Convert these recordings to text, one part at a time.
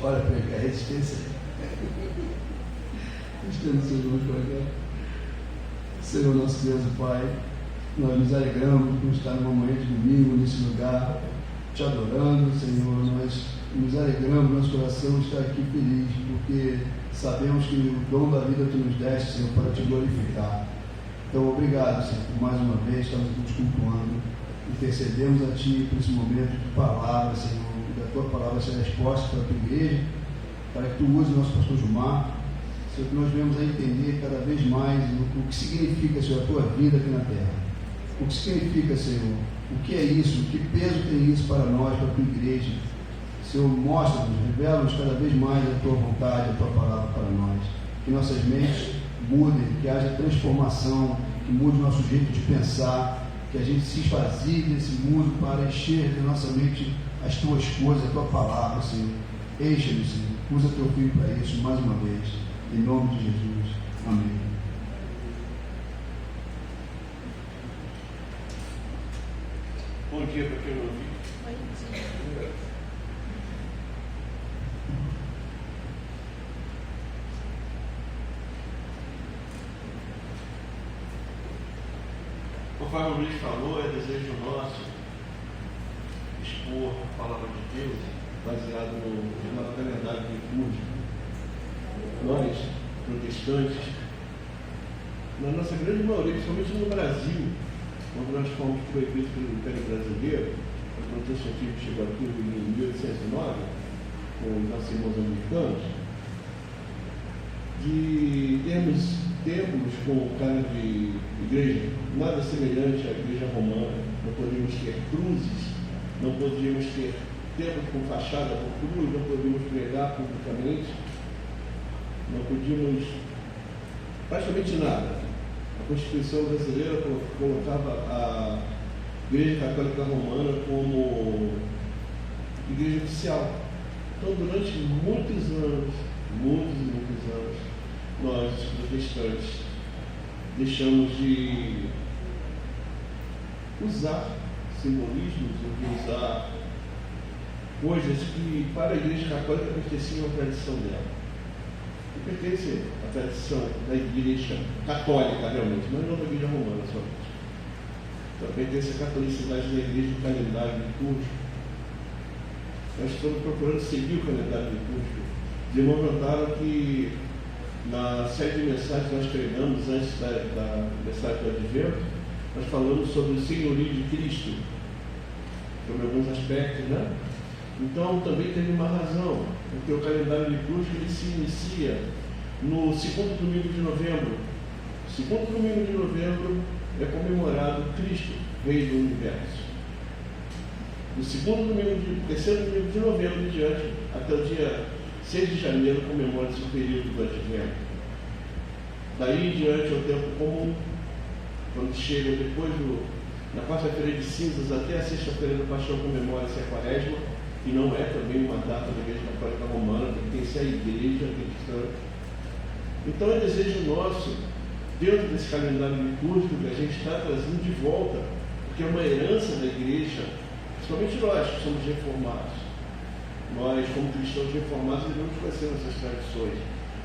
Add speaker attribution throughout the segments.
Speaker 1: Olha para cá, resistência. Estendo seus mãos para cá. Senhor nosso Deus e Pai, nós nos alegramos por estar numa manhã de domingo nesse lugar, te adorando, Senhor. Nós nos alegramos, nosso coração está aqui feliz, porque sabemos que o dom da vida tu nos deste, Senhor, para te glorificar. Então, obrigado, Senhor, por mais uma vez estamos aqui te cultuando. Intercedemos a Ti por esse momento de palavra, Senhor, da Tua palavra ser resposta para a Tua igreja, para que Tu use o nosso pastor Gilmar, Senhor, que nós venhamos a entender cada vez mais o que significa, Senhor, a Tua vida aqui na terra. O que significa, Senhor, o que é isso, que peso tem isso para nós, para a Tua igreja. Senhor, mostra-nos, revela-nos cada vez mais a Tua vontade, a Tua palavra para nós. Que nossas mentes mudem, que haja transformação, que mude o nosso jeito de pensar, que a gente se esvazie desse mundo para encher na nossa mente as Tuas coisas, a Tua palavra, Senhor. Encha-nos, Senhor. Usa Teu Filho para isso, mais uma vez. Em nome de Jesus. Amém.
Speaker 2: Bom dia para quem não ouviu. Conforme o Luiz falou, é desejo nosso expor a palavra de Deus baseado no calendário litúrgico. Nós, protestantes, na nossa grande maioria, principalmente no Brasil, quando nós fomos proibidos pelo Império Brasileiro, o protestantismo chegou aqui em 1809, com os nossos irmãos americanos, de termos templos com cara de igreja nada semelhante à igreja romana. Não podíamos ter cruzes, não podíamos ter templos com fachada por cruz, não podíamos pregar publicamente, não podíamos praticamente nada. A Constituição brasileira colocava a Igreja Católica Romana como igreja oficial. Então, durante muitos anos, nós, protestantes, deixamos de usar simbolismos, de usar coisas que para a Igreja Católica pertenciam à tradição dela. E pertence à tradição da Igreja Católica, realmente, não da Igreja Romana somente. Então, pertence à catolicidade da Igreja do calendário litúrgico. Nós estamos procurando seguir o calendário litúrgico. Os irmãos notaram que na série de mensagens que nós pregamos antes da mensagem do Advento, nós falamos sobre o senhorio de Cristo, sobre alguns aspectos, né? Então também teve uma razão, porque o calendário litúrgico ele se inicia no segundo domingo de novembro. O segundo domingo de novembro é comemorado Cristo, Rei do Universo. No terceiro domingo de novembro em diante, até o dia 6 de janeiro, comemora-se o período do Advento. Daí em diante é o tempo comum, quando chega depois na quarta-feira de cinzas até a sexta-feira do Paixão, comemora-se a Quaresma, que não é também uma data da Igreja Católica Romana, pertence à Igreja cristã. Então é desejo nosso, dentro desse calendário litúrgico, que a gente está trazendo de volta, porque é uma herança da Igreja, principalmente nós que somos reformados. Nós, como cristãos reformados, devemos conhecer essas tradições.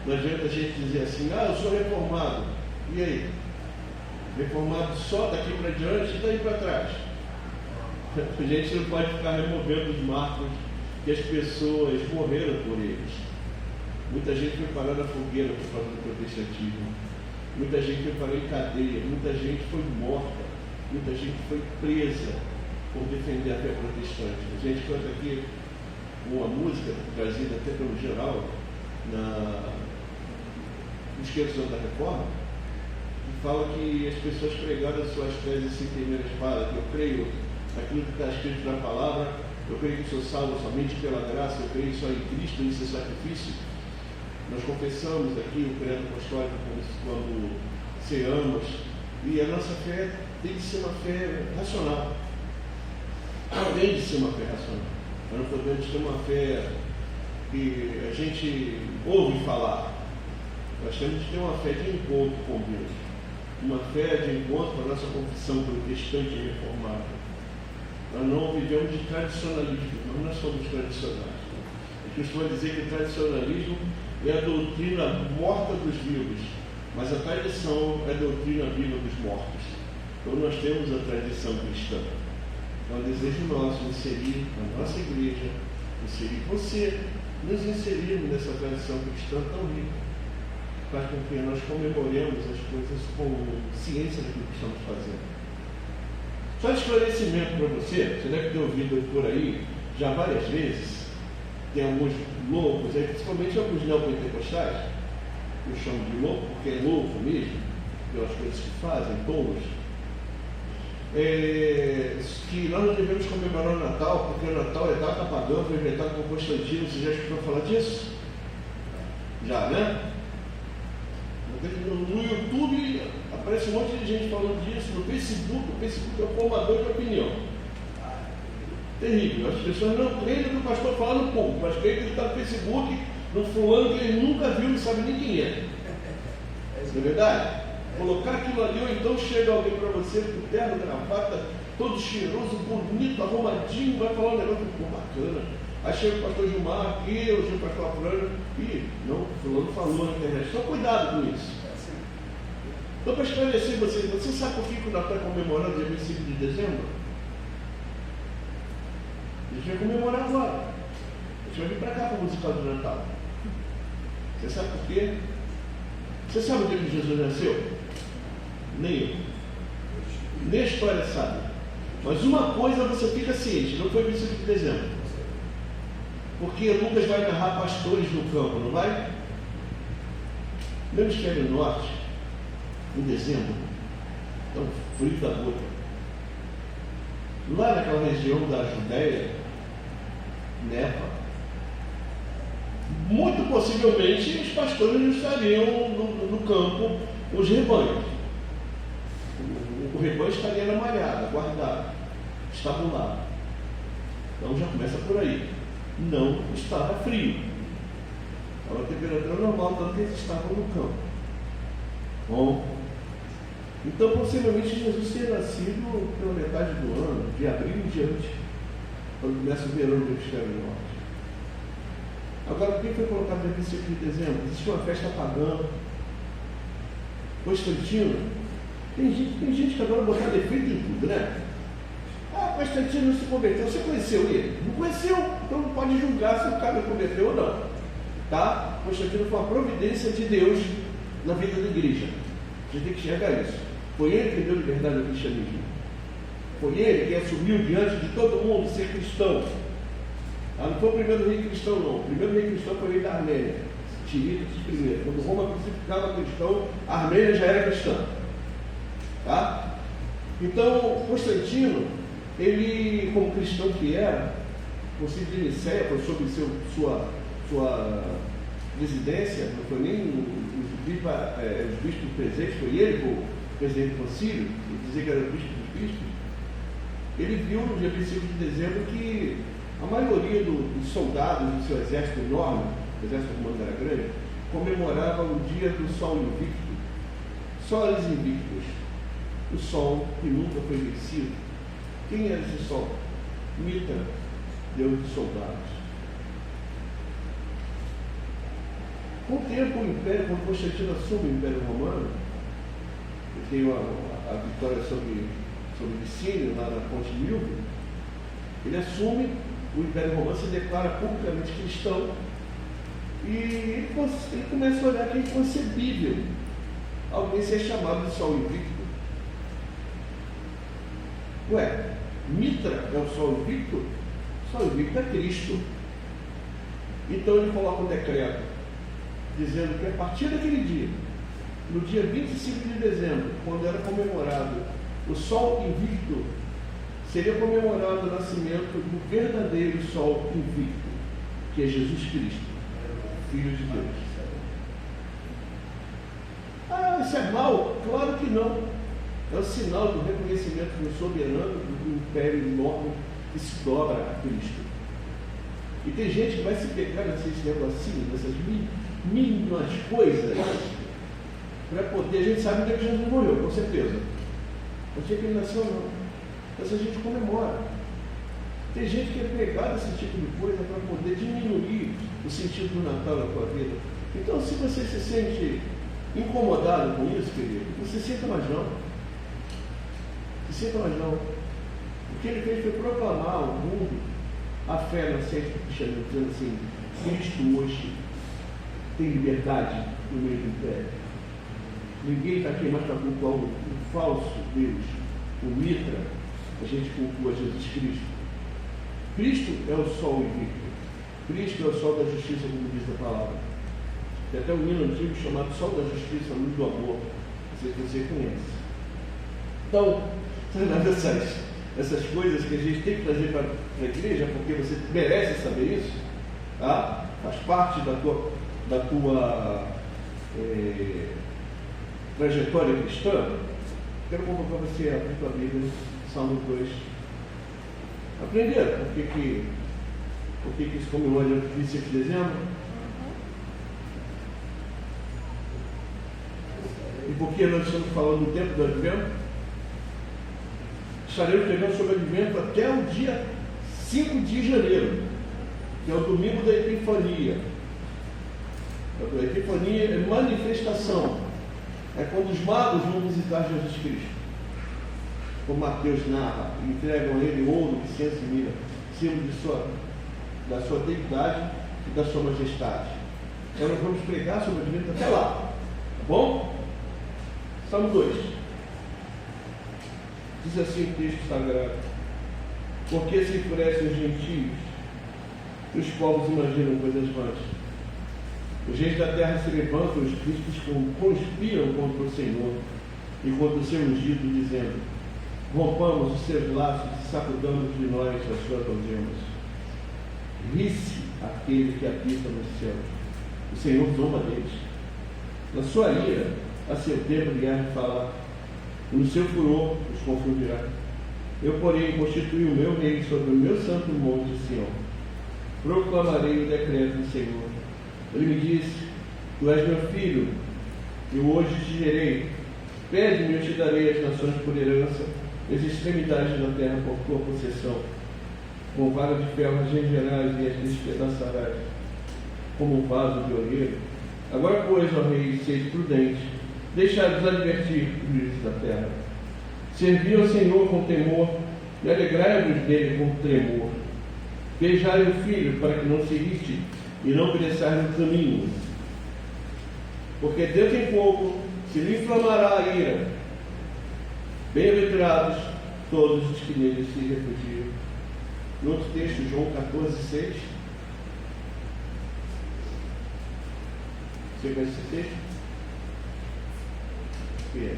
Speaker 2: Não adianta a gente dizer assim, eu sou reformado. E aí? Reformado só daqui para diante e daí para trás. A gente não pode ficar removendo os marcos que as pessoas morreram por eles. Muita gente foi parar na fogueira por causa do protestantismo. Muita gente foi parar em cadeia. Muita gente foi morta. Muita gente foi presa por defender a fé protestante. A gente canta aqui uma música trazida até pelo geral nos 500 anos da Reforma, que fala que as pessoas pregaram as suas teses sem temer a espada, que eu creio naquilo que está escrito na palavra, eu creio que sou salvo somente pela graça, eu creio só em Cristo, isso é sacrifício. Nós confessamos aqui o credo apostólico quando ceamos, e a nossa fé tem que ser uma fé racional. Tem de ser uma fé racional. Nós não podemos ter uma fé que a gente ouve falar. Nós temos que ter uma fé de encontro com Deus. Uma fé de encontro com a nossa confissão protestante e reformada. Nós não vivemos de tradicionalismo, nós não somos tradicionais. Eu costumo dizer que o tradicionalismo é a doutrina morta dos vivos, mas a tradição é a doutrina viva dos mortos. Então nós temos a tradição cristã. É um desejo nosso inserir a nossa igreja, inserir você, nos inserirmos nessa tradição cristã tão rica, faz com que nós comemoremos as coisas com ciência daquilo que estamos fazendo. Só esclarecimento para você, você deve ter ouvido por aí já várias vezes, tem alguns loucos, principalmente alguns neopentecostais, eu chamo de louco porque é louco mesmo, pelas coisas que fazem, tolos, que nós não devemos comemorar o Natal, porque o Natal é data pagã, foi inventado por Constantino. Você já escutou falar disso? Já, né? No YouTube aparece um monte de gente falando disso, no Facebook, o Facebook é o formador de opinião. Terrível, as pessoas não creem no que o pastor fala no público, mas creem que ele está no Facebook, no fulano que ele nunca viu, não sabe nem quem é. Não é verdade? Colocar aquilo ali, ou então chega alguém para você com terno, gravata, todo cheiroso, bonito, arrumadinho, vai falar um negócio bacana. Aí chega o pastor Gilmar aqui, ou chega o pastor Fulano, e não, fulano falou na internet. Então cuidado com isso. Então, para esclarecer você sabe por que o Natal é comemorado dia 25 de dezembro? A gente vai comemorar agora. A gente vai vir para cá para o musical do Natal. Você sabe por quê? Você sabe o dia que Jesus nasceu? Nem eu. Nem a história sabe. Mas uma coisa você fica ciente, não foi 25 de dezembro. Porque Lucas vai narrar pastores no campo, não vai? No hemisfério norte, em dezembro, tão frio da boca. Lá naquela região da Judéia, neva. Muito possivelmente os pastores estariam no campo, os rebanhos. O rebanho estaria na malhada, guardado, estabulado. Então já começa por aí. Não estava frio. Estava a temperatura normal, tanto que eles estavam no campo. Bom, então possivelmente Jesus tenha nascido pela metade do ano, de abril em diante, quando começa o verão do hemisfério norte. Agora, por que foi colocado dia 25 de dezembro? Existe uma festa pagã. Constantino. Tem gente que adora botar defeito em tudo, né? Ah, Constantino não se converteu. Você conheceu ele? Não conheceu, então não pode julgar se o cara converteu ou não. Tá? Constantino foi uma providência de Deus na vida da igreja. A gente tem que enxergar isso. Foi ele que deu liberdade ao cristianismo. Foi ele que assumiu diante de todo mundo ser cristão. Não foi o primeiro rei cristão, não. O primeiro rei cristão foi o rei da Armênia, Tirídates I. Quando Roma crucificava cristão, a Armênia já era cristã. Tá? Então, Constantino, ele, como cristão que era, o concílio de Nicéia foi sob sua presidência, não foi nem os bispos presentes, foi ele que o presidente do concílio, dizer que era o bispo dos bispos. Ele viu no dia 25 de dezembro que a maioria dos soldados do seu exército enorme, o exército romano era grande, comemorava o dia do sol invicto. Soles invictos. O sol que nunca foi vencido. Quem era esse sol? Mitra, deus dos soldados. Com o tempo, o Império, quando Constantino assume o Império Romano, ele tem a vitória sobre Licínio, lá na Ponte Milvio, ele assume, o Império Romano se declara publicamente cristão, e ele começa a olhar que é inconcebível alguém ser chamado de sol invicto. Ué, Mitra é o sol invicto? O sol invicto é Cristo. Então ele coloca um decreto dizendo que a partir daquele dia, no dia 25 de dezembro, quando era comemorado o sol invicto, seria comemorado o nascimento do verdadeiro sol invicto, que é Jesus Cristo, Filho de Deus. Ah, isso é mal? Claro que não. É o sinal do reconhecimento do soberano do império enorme que se dobra a Cristo. E tem gente que vai se pegar nesses negocinhos, nessas mínimas coisas, para poder. A gente sabe onde é que Jesus morreu, com certeza. Não sei que ele nasceu, não. Mas a gente comemora. Tem gente que é pegada a esse tipo de coisa para poder diminuir o sentido do Natal na tua vida. Então, se você se sente incomodado com isso, querido, você sinta mais não. Se sinta mais não. O que ele fez foi proclamar ao mundo a fé nascente do cristianismo, dizendo assim: Cristo hoje tem liberdade no meio do império. Ninguém está aqui mais para cultuar um falso Deus, o Mitra. A gente cultua Jesus Cristo. Cristo é o sol invicto. Cristo é o sol da justiça, como diz a palavra. Tem até um hino antigo chamado Sol da Justiça, Luz do Amor. Você conhece. Então, essas coisas que a gente tem que trazer para a igreja, porque você merece saber isso, tá? Faz parte da tua trajetória cristã. Quero convocar você a abrir a tua Bíblia, Salmo 2. Aprenderam por que isso comemora dia 25 de dezembro? E por que nós estamos falando do tempo do Advento? Estaremos pregando sobre o Advento até o dia 5 de janeiro, que é o domingo da Epifania. A Epifania é manifestação. É quando os magos vão visitar Jesus Cristo. Como Mateus narra, entregam a ele ouro, incenso e mirra, símbolo da sua deidade e da sua majestade. Então nós vamos pregar sobre o Advento até lá. Tá bom? Salmo 2. Diz assim o texto sagrado: porque se enfurecem os gentios, e os povos imaginam coisas vãs. Os reis da terra se levantam, os príncipes conspiram contra o Senhor e contra o seu ungido, dizendo: rompamos os seus laços e sacudamos de nós as suas algemas. Ri-se aquele que habita nos céus, o Senhor zomba deles. Na sua ira, a seu tempo lhe há de falar, e no seu furor os confundirá. Eu, porém, constituí o meu rei sobre o meu santo monte Sião. Proclamarei o decreto do Senhor. Ele me disse: tu és meu filho, eu hoje te gerei. Pede-me, eu te darei as nações por herança, as extremidades da terra por tua possessão. Com vara de ferro as regerás e as despedaçarás, como um vaso de olheiro. Agora, pois, ó rei, seja prudente, deixai-vos advertir os juízes da terra. Servi ao Senhor com temor e alegrai-vos dele com tremor. Beijai o filho para que não se irrite e não pereçai no caminho. Porque dentro em pouco se lhe inflamará a ira. Bem-aventurados todos os que nele se refugiam. No outro texto, João 14:6. Você conhece esse texto? O que é?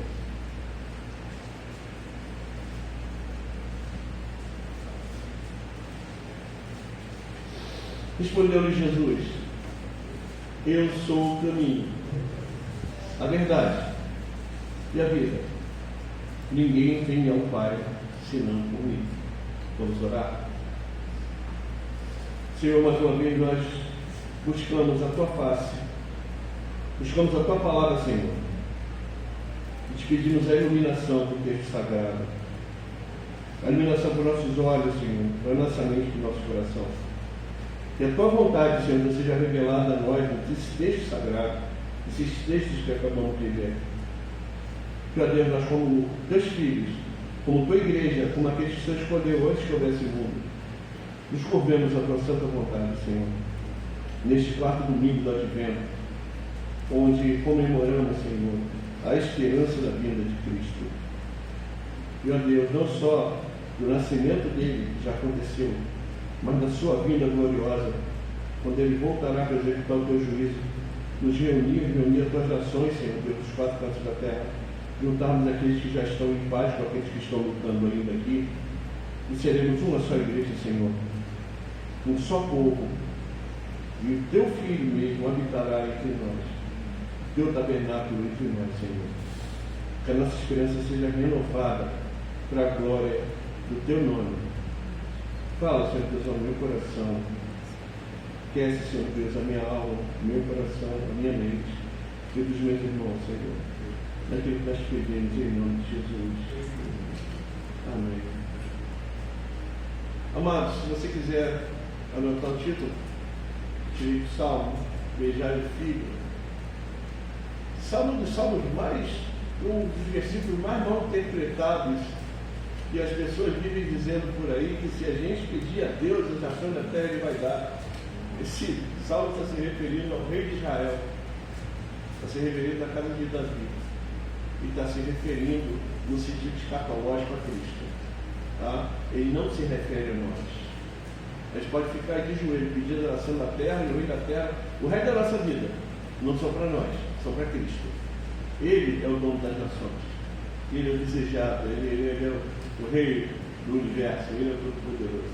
Speaker 2: Respondeu-lhe Jesus: eu sou o caminho, a verdade e a vida. Ninguém vem ao Pai senão por mim. Vamos orar. Senhor, mais uma vez nós buscamos a tua face, buscamos a tua palavra, Senhor, e te pedimos a iluminação do texto sagrado, a iluminação para os nossos olhos, Senhor, para a nossa mente, para o nosso coração. Que a tua vontade, Senhor, seja revelada a nós nesse texto sagrado, esses textos que acabamos de ler. Que, ó Deus, nós como teus filhos, como tua igreja, como aqueles que o Senhor escolheu antes que houvesse o mundo, nos curvemos a tua santa vontade, Senhor, neste quarto domingo do Advento, onde comemoramos, Senhor, a esperança da vinda de Cristo. E, ó Deus, não só do nascimento dele, que já aconteceu, mas da sua vinda gloriosa, quando ele voltará para executar o teu juízo, nos reunir as tuas nações, Senhor, pelos quatro cantos da terra, juntarmos aqueles que já estão em paz com aqueles que estão lutando ainda aqui, e seremos uma só igreja, Senhor, um só povo, e o teu Filho mesmo habitará entre nós, o teu tabernáculo entre nós, Senhor. Que a nossa esperança seja renovada para a glória do teu nome. Fala, Senhor Deus, ao meu coração. Aquece, Senhor Deus, a minha alma, o meu coração, a minha mente e dos meus irmãos, Senhor. Naquilo que nós pedimos em nome de Jesus. Amém. Amados, se você quiser anotar o título, tirei do Salmo, beijar o filho. Salmo dos Salmos mais, um dos versículos mais mal interpretados, que as pessoas vivem dizendo por aí que se a gente pedir a Deus as nações da terra, Ele vai dar. Esse salmo está se referindo ao rei de Israel, está se referindo à casa de Davi, e está se referindo no sentido escatológico a Cristo. Tá? Ele não se refere a nós. A gente pode ficar de joelho pedindo a nação da terra e o rei da terra, o rei da nossa vida, não são para nós, são para Cristo. Ele é o dono das nações, Ele é o desejado, Ele é o rei do universo, Ele é o todo-poderoso.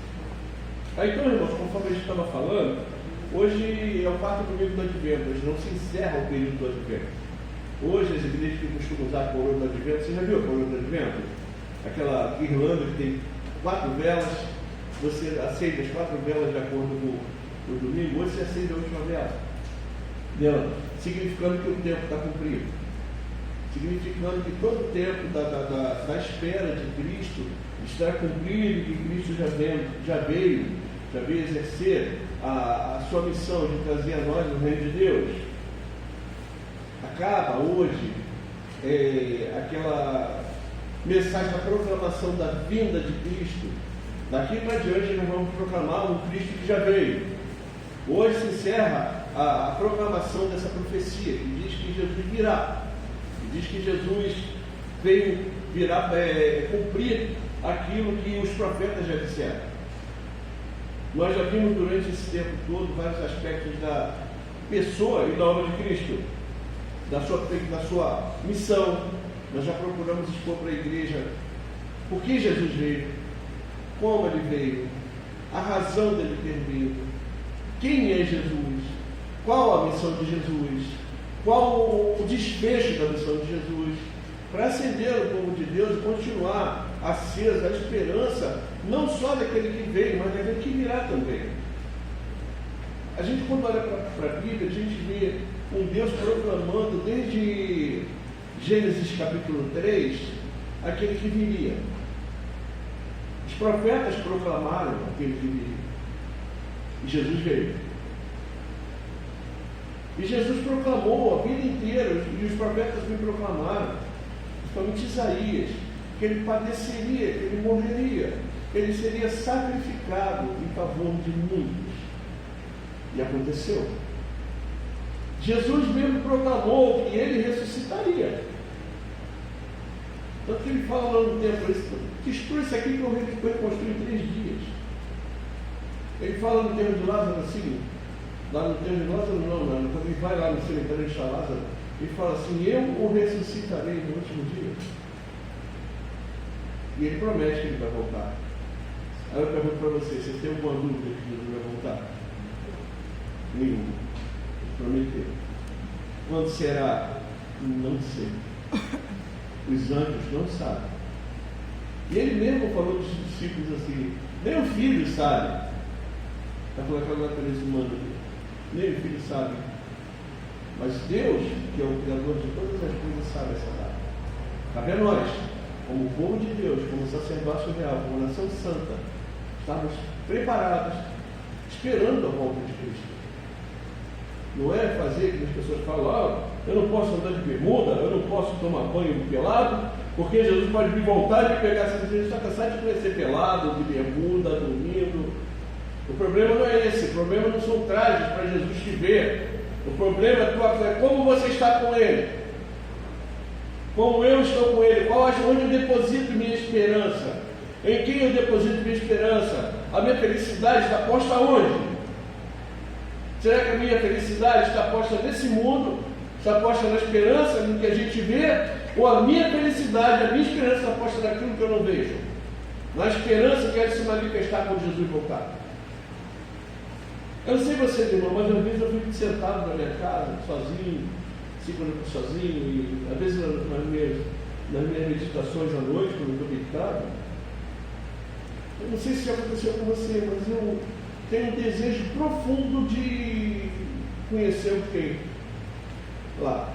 Speaker 2: Então, irmãos, conforme a gente estava falando, hoje é o quarto domingo do Advento, hoje não se encerra o período do Advento. Hoje as igrejas que costumam usar a coroa do Advento, você já viu a coroa do Advento? Aquela guirlanda que tem 4 velas, você acende as 4 velas de acordo com o domingo, hoje você acende a última vela dela, significando que o tempo está cumprido, significando que todo o tempo da espera de Cristo está cumprido, que Cristo já veio exercer a sua missão de trazer a nós o reino de Deus. Acaba hoje aquela mensagem da proclamação da vinda de Cristo. Daqui para diante nós vamos proclamar um Cristo que já veio. Hoje se encerra a proclamação dessa profecia, que diz que Jesus virá, que diz que Jesus virá cumprir aquilo que os profetas já disseram. Nós já vimos durante esse tempo todo vários aspectos da pessoa e da obra de Cristo, da sua missão. Nós já procuramos expor para a igreja por que Jesus veio, como Ele veio, a razão dele ter vindo, quem é Jesus, qual a missão de Jesus, qual o desfecho da missão de Jesus, para acender o povo de Deus e continuar acesa a esperança, não só daquele que veio, mas daquele que virá também. A gente, quando olha para a Bíblia, a gente vê um Deus proclamando desde Gênesis capítulo 3, aquele que viria. Os profetas proclamaram aquele que viria. E Jesus veio. E Jesus proclamou a vida inteira, e os profetas me proclamaram, principalmente Isaías, que ele padeceria, que ele morreria, que ele seria sacrificado em favor de muitos. E aconteceu. Jesus mesmo proclamou que ele ressuscitaria. Tanto que ele fala lá no templo, destrua isso aqui que eu reconstruí em 3 dias. Ele fala no termo de Lázaro assim, lá no termo de Lázaro não, quando ele vai lá no cemitério de Lázaro, ele fala assim, eu o ressuscitarei no último dia. E ele promete que ele vai voltar. Aí eu pergunto para você tem alguma dúvida que Jesus vai voltar? Nenhuma. Prometeu. Quando será? Não sei. Os anjos não sabem. E ele mesmo falou dos discípulos assim, nem o filho sabe. Está falando aquela natureza humana. Nem o filho sabe. Mas Deus, que é o Criador de todas as coisas, sabe essa data. Cabe a nós, como povo de Deus, como sacerdócio real, como nação santa, estamos preparados, esperando a volta de Cristo. Não é fazer que as pessoas falam, eu não posso andar de bermuda, eu não posso tomar banho pelado, porque Jesus pode me voltar e me pegar. Se Jesus está cansado de conhecer pelado, de bermuda, dormindo. O problema não é esse, o problema não são trajes para Jesus te ver. O problema é como você está com Ele. Como eu estou com Ele, onde eu deposito minha esperança? Em quem eu deposito minha esperança? A minha felicidade está posta onde? Será que a minha felicidade está posta nesse mundo? Está posta na esperança, no que a gente vê? Ou a minha felicidade, a minha esperança está posta naquilo que eu não vejo? Na esperança que há de se manifestar quando Jesus voltar. Eu não sei vocês, irmão, mas às vezes eu fico sentado na minha casa, sozinho, sozinho, e às vezes nas minhas meditações à noite, quando eu estou deitado, eu não sei se já aconteceu com você, mas eu tenho um desejo profundo de conhecer o que tem lá.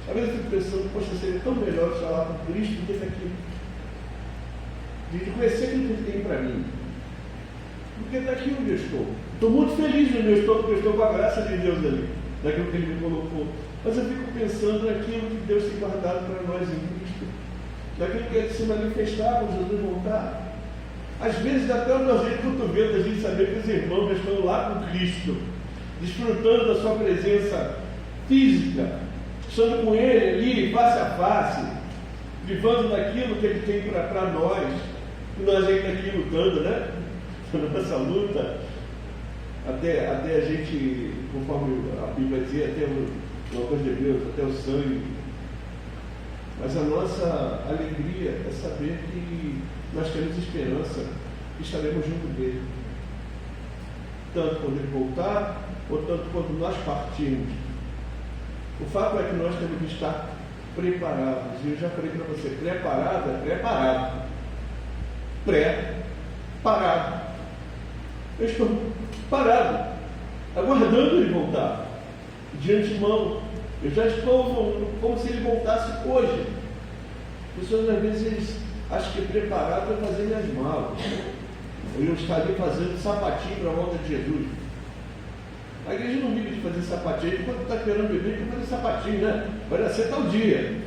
Speaker 2: Às vezes eu fico pensando, poxa, seria tão melhor estar lá com Cristo do que aqui. De conhecer aquilo que Ele tem para mim. Porque está aqui onde eu estou. Estou muito feliz onde eu estou, porque eu estou com a graça de Deus ali, daquilo que Ele me colocou. Mas eu fico pensando naquilo que Deus tem guardado para nós em Cristo, daquilo que Ele se manifestar quando Jesus voltar. Às vezes dá até o nosso jeito de cotovelo da gente saber que os irmãos já estão lá com Cristo, desfrutando da sua presença física, estando com Ele ali, face a face, privando daquilo que Ele tem para nós, e nós ainda aqui lutando, né? Na nossa luta, até a gente, conforme a Bíblia dizia, até uma coisa de Deus, até o sangue. Mas a nossa alegria é saber que nós temos esperança que estaremos junto dele, tanto quando ele voltar, ou tanto quando nós partirmos. O fato é que nós temos que estar preparados, e eu já falei para você, preparado é preparado. Pré-parado. Eu estou parado, aguardando ele voltar. De antemão, eu já estou como se ele voltasse hoje. As pessoas às vezes acham que preparado é fazer minhas malas. Eu estaria fazendo sapatinho para a volta de Jesus. A igreja não vive de fazer sapatinho. Quando está querendo beber, tem que fazer sapatinho, né? Vai nascer tal dia.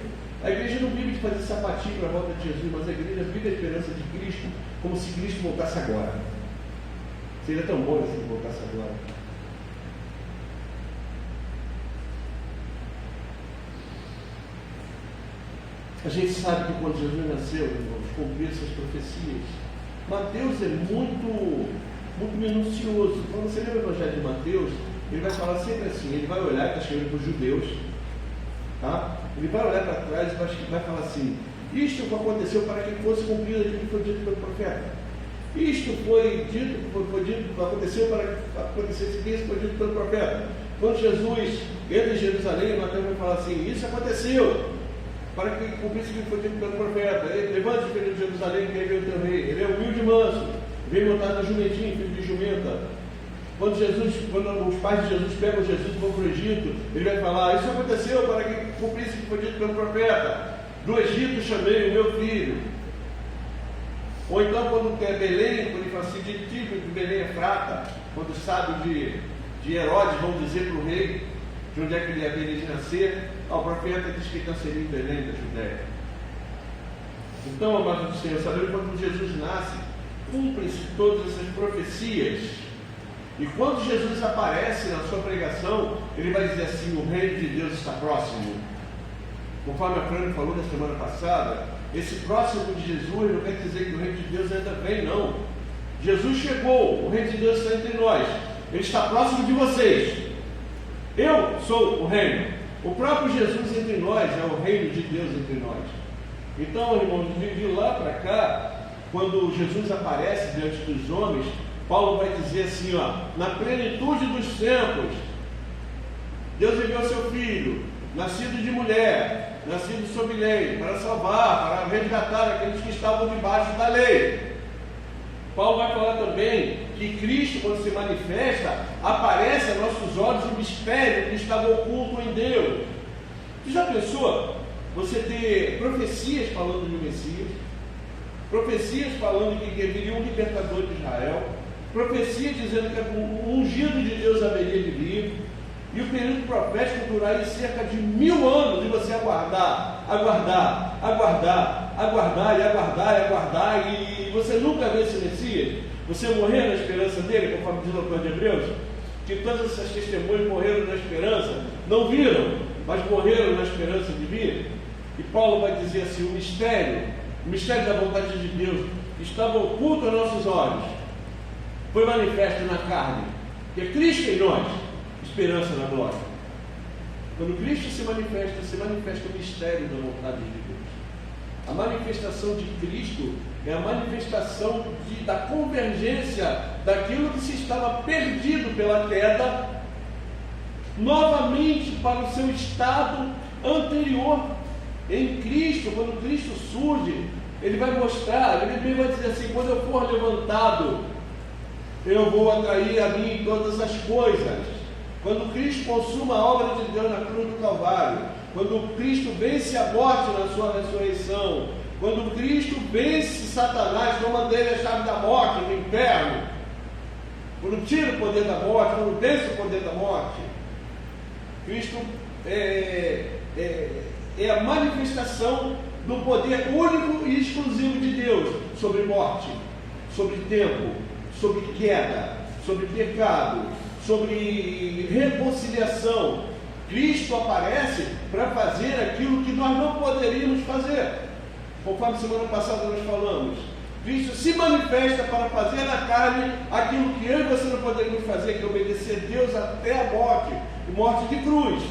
Speaker 2: A igreja não vive de fazer sapatinho para a volta de Jesus, mas a igreja vive a esperança de Cristo, como se Cristo voltasse agora. Seria tão bom se ele voltasse agora. A gente sabe que quando Jesus nasceu, irmãos, cumpriu essas profecias. Mateus é muito minucioso. Quando você lê o Evangelho de Mateus, ele vai falar sempre assim, ele vai olhar, está chegando para os judeus, tá? Ele vai olhar para trás e vai falar assim, isto aconteceu para que fosse cumprido aquilo que foi dito pelo profeta. Isto foi dito, aconteceu para que acontecesse isso que foi dito pelo profeta. Quando Jesus entra em Jerusalém, Mateus vai falar assim, isso aconteceu para que cumprisse o que foi dito pelo profeta. Levante-se, filho de Jerusalém, que veio o teu rei. Ele é humilde e manso, veio montado na jumentinha, filho de jumenta. Quando os pais de Jesus pegam Jesus e vão para o Egito, ele vai falar, isso aconteceu para que cumprisse o que foi dito pelo profeta. Do Egito chamei o meu filho. Ou então quando é Belém, quando ele fala assim, de tipo que Belém é frata, quando sabe de Herodes, vão dizer para o rei de onde é que ele haveria de nascer, o profeta diz que nasceria em Belém da Judéia. Então, amados do Senhor, sabemos que quando Jesus nasce, cumprem-se todas essas profecias. E quando Jesus aparece na sua pregação, ele vai dizer assim, o reino de Deus está próximo. Conforme a Fran falou na semana passada, esse próximo de Jesus não quer dizer que o reino de Deus ainda vem, não. Jesus chegou, o reino de Deus está entre nós. Ele está próximo de vocês. Eu sou o reino. O próprio Jesus entre nós é o reino de Deus entre nós. Então, irmãos, de lá para cá, quando Jesus aparece diante dos homens, Paulo vai dizer assim, ó, na plenitude dos tempos, Deus enviou seu Filho, nascido de mulher, nascido sob lei, para salvar, para resgatar aqueles que estavam debaixo da lei. Paulo vai falar também que Cristo, quando se manifesta, aparece a nossos olhos um mistério que estava oculto em Deus. Tu já pensou você ter profecias falando de Messias, profecias falando que viria um libertador de Israel, profecia dizendo que o ungido de Deus haveria de vir, e o período profético duraria cerca de 1000 anos, e você aguardar, e você nunca vê esse Messias, você morrer na esperança dele, conforme diz o autor de Hebreus, que todas essas testemunhas morreram na esperança, não viram, mas morreram na esperança de vir. E Paulo vai dizer assim, o mistério da vontade de Deus, estava oculto aos nossos olhos, foi manifesto na carne, que é Cristo em nós, esperança na glória. Quando Cristo se manifesta o mistério da vontade de Deus. A manifestação de Cristo é a manifestação da convergência daquilo que se estava perdido pela queda, novamente para o seu estado anterior. Em Cristo, quando Cristo surge, ele vai mostrar, ele vai dizer assim, quando eu for levantado, eu vou atrair a mim todas as coisas. Quando Cristo consuma a obra de Deus na cruz do Calvário, quando Cristo vence a morte na sua ressurreição, quando Cristo vence Satanás, tomando dele a chave da morte no inferno, quando tira o poder da morte, quando vence o poder da morte. Cristo é a manifestação do poder único e exclusivo de Deus sobre morte, sobre tempo, sobre queda, sobre pecado, sobre reconciliação. Cristo aparece para fazer aquilo que nós não poderíamos fazer. Conforme semana passada nós falamos, Cristo se manifesta para fazer na carne aquilo que eu e você não poderíamos fazer, que é obedecer a Deus até a morte, e morte de cruz.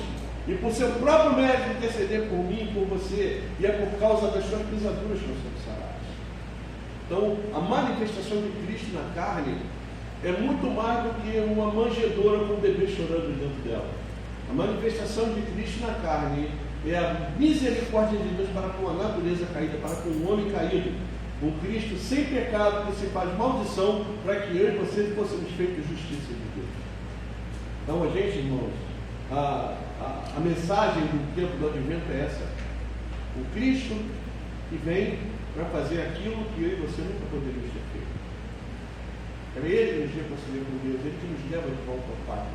Speaker 2: E por seu próprio mérito interceder por mim e por você, e é por causa das suas pisaduras que nós somos sarados. Então, a manifestação de Cristo na carne é muito mais do que uma manjedoura com um bebê chorando dentro dela. A manifestação de Cristo na carne é a misericórdia de Deus para com a natureza caída, para com o homem caído. Um Cristo sem pecado que se faz maldição para que eu e você fossemos feitos justiça de Deus. Então, a gente, irmãos, a mensagem do tempo do advento é essa: o Cristo que vem para fazer aquilo que eu e você nunca poderíamos ter feito. É Ele que nos reconcilia com Deus, Ele que nos leva de volta ao Pai.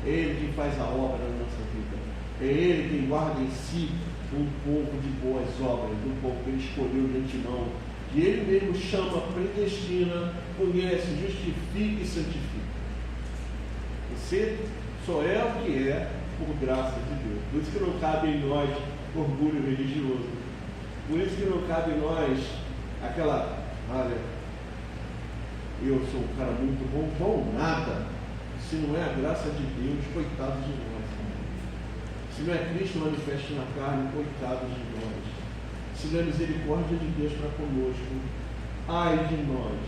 Speaker 2: É Ele quem faz a obra na nossa vida. É Ele quem guarda em si um povo de boas obras, um povo que Ele escolheu de antemão, que Ele mesmo chama, predestina, conhece, justifica e santifica. Você só é o que é por graça de Deus. Por isso que não cabe em nós orgulho religioso. Por isso que não cabe em nós aquela, olha, eu sou um cara muito bom nada. Se não é a graça de Deus, coitados de nós. Se não é Cristo manifesto na carne, coitados de nós. Se não é misericórdia de Deus para conosco, ai de nós.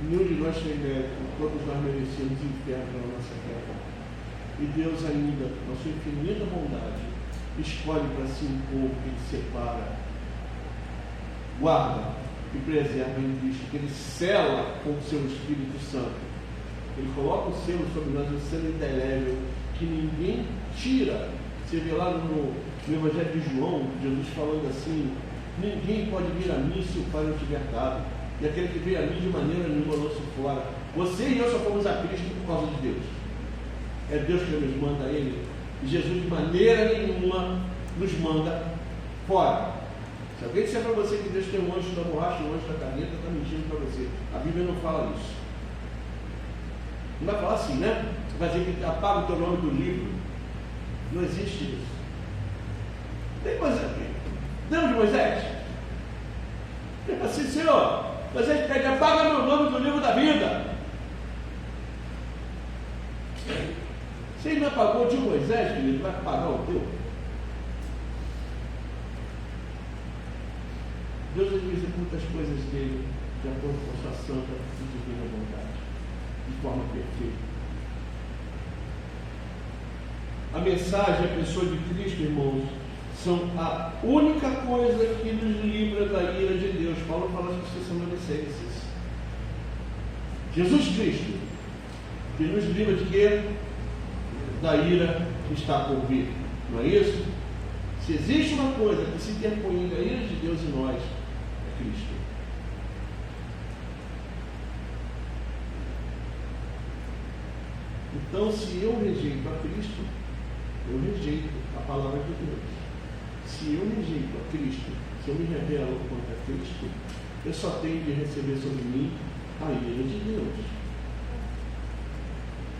Speaker 2: Nenhum de nós tem mérito, todos nós merecemos inferno na nossa terra. E Deus ainda, na sua infinita bondade, escolhe para si um povo que Ele separa, guarda e preserva em Cristo, que Ele sela com o seu Espírito Santo. Ele coloca o selo sobre nós, o selo indelével, que ninguém tira. Você vê lá no Evangelho de João, Jesus falando assim: ninguém pode vir a mim se o Pai não tiver dado, e aquele que veio a mim de maneira nenhuma lanço fora. Você e eu só fomos a Cristo por causa de Deus. É Deus que nos manda a Ele, e Jesus de maneira nenhuma nos manda fora. Se alguém disser para você que Deus tem um anjo da borracha e um anjo da caneta, está mentindo para você. A Bíblia não fala isso. Não vai falar assim, né? Vai dizer que apaga o teu nome do livro. Não existe isso. Tem coisa aqui. Lembra de Moisés? Ele fala assim: Senhor, Moisés pede, apaga meu nome do livro da vida. Se ele não apagou de Moisés, ele vai apagar o teu. Deus executa as coisas dele de acordo com a sua santa e divina vontade, de forma perfeita. A mensagem, a pessoa de Cristo, irmãos, são a única coisa que nos livra da ira de Deus. Paulo fala isso em Tessalonicenses. Jesus Cristo, que nos livra de quê? Da ira que está por vir. Não é isso? Se existe uma coisa que se interpõe entre a ira de Deus e nós, é Cristo. Então, se eu rejeito a Cristo, eu rejeito a palavra de Deus. Se eu rejeito a Cristo, se eu me rebelo contra Cristo, eu só tenho de receber sobre mim a ira de Deus.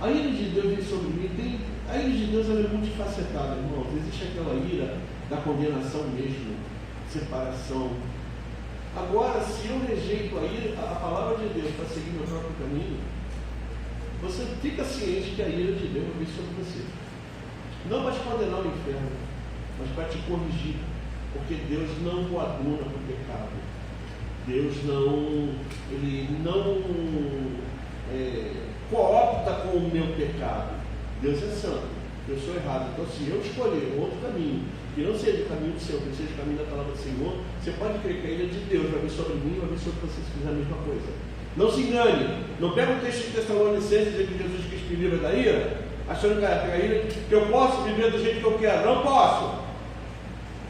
Speaker 2: A ira de Deus vem sobre mim. A ira de Deus ela é multifacetada, irmãos. Existe aquela ira da condenação mesmo, separação. Agora, se eu rejeito a palavra de Deus para seguir meu próprio caminho, você fica ciente que a ira de Deus vai vir sobre você. Não para te condenar ao inferno, mas para te corrigir, porque Deus não coaduna com o pecado. Deus Ele não coopta com o meu pecado. Deus é santo, eu sou errado. Então, se eu escolher outro caminho, que não seja o caminho do Senhor, que seja o caminho da palavra do Senhor, você pode crer que a ira de Deus vai vir sobre mim, vai vir sobre você se fizer a mesma coisa. Não se engane, não pega o texto de Tessalonicenses de que Jesus quis me livra da ira, achando que a ira, que eu posso viver do jeito que eu quero. Não posso.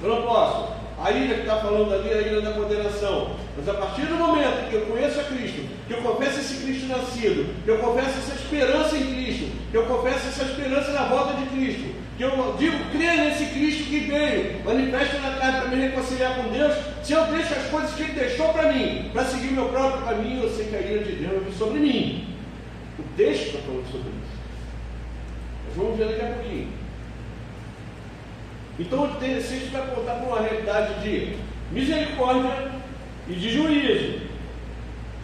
Speaker 2: Eu não posso. A ira que está falando ali é a ira da condenação. Mas a partir do momento que eu conheço a Cristo, que que eu confesso esse Cristo nascido, que eu confesso essa esperança em Cristo, que eu confesso essa esperança na volta de Cristo, que eu digo, crer nesse Cristo que veio, manifesta na carne para me reconciliar com Deus. Se eu deixo as coisas que Ele deixou para mim, para seguir meu próprio caminho, eu sei que a ira de Deus vai vir sobre mim. O texto está falando sobre isso. Nós vamos ver daqui a pouquinho. Então o texto vai apontar para uma realidade de misericórdia e de juízo,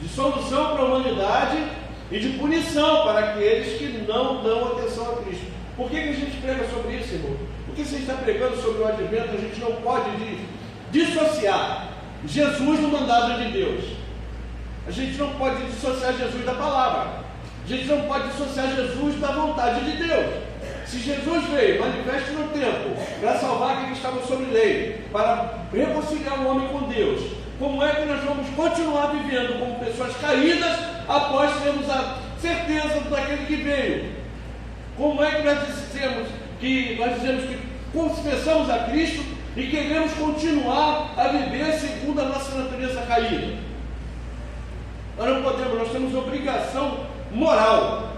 Speaker 2: de solução para a humanidade e de punição para aqueles que não dão atenção a Cristo. Por que a gente prega sobre isso, irmão? Porque se a gente está pregando sobre o advento, a gente não pode dissociar Jesus do mandado de Deus. A gente não pode dissociar Jesus da palavra. A gente não pode dissociar Jesus da vontade de Deus. Se Jesus veio, manifesto no tempo, para salvar aqueles que estavam sob lei, para reconciliar o homem com Deus, como é que nós vamos continuar vivendo como pessoas caídas após termos a certeza daquele que veio? Como é que nós dizemos que confessamos a Cristo e queremos continuar a viver segundo a nossa natureza caída? Nós não podemos, nós temos obrigação moral,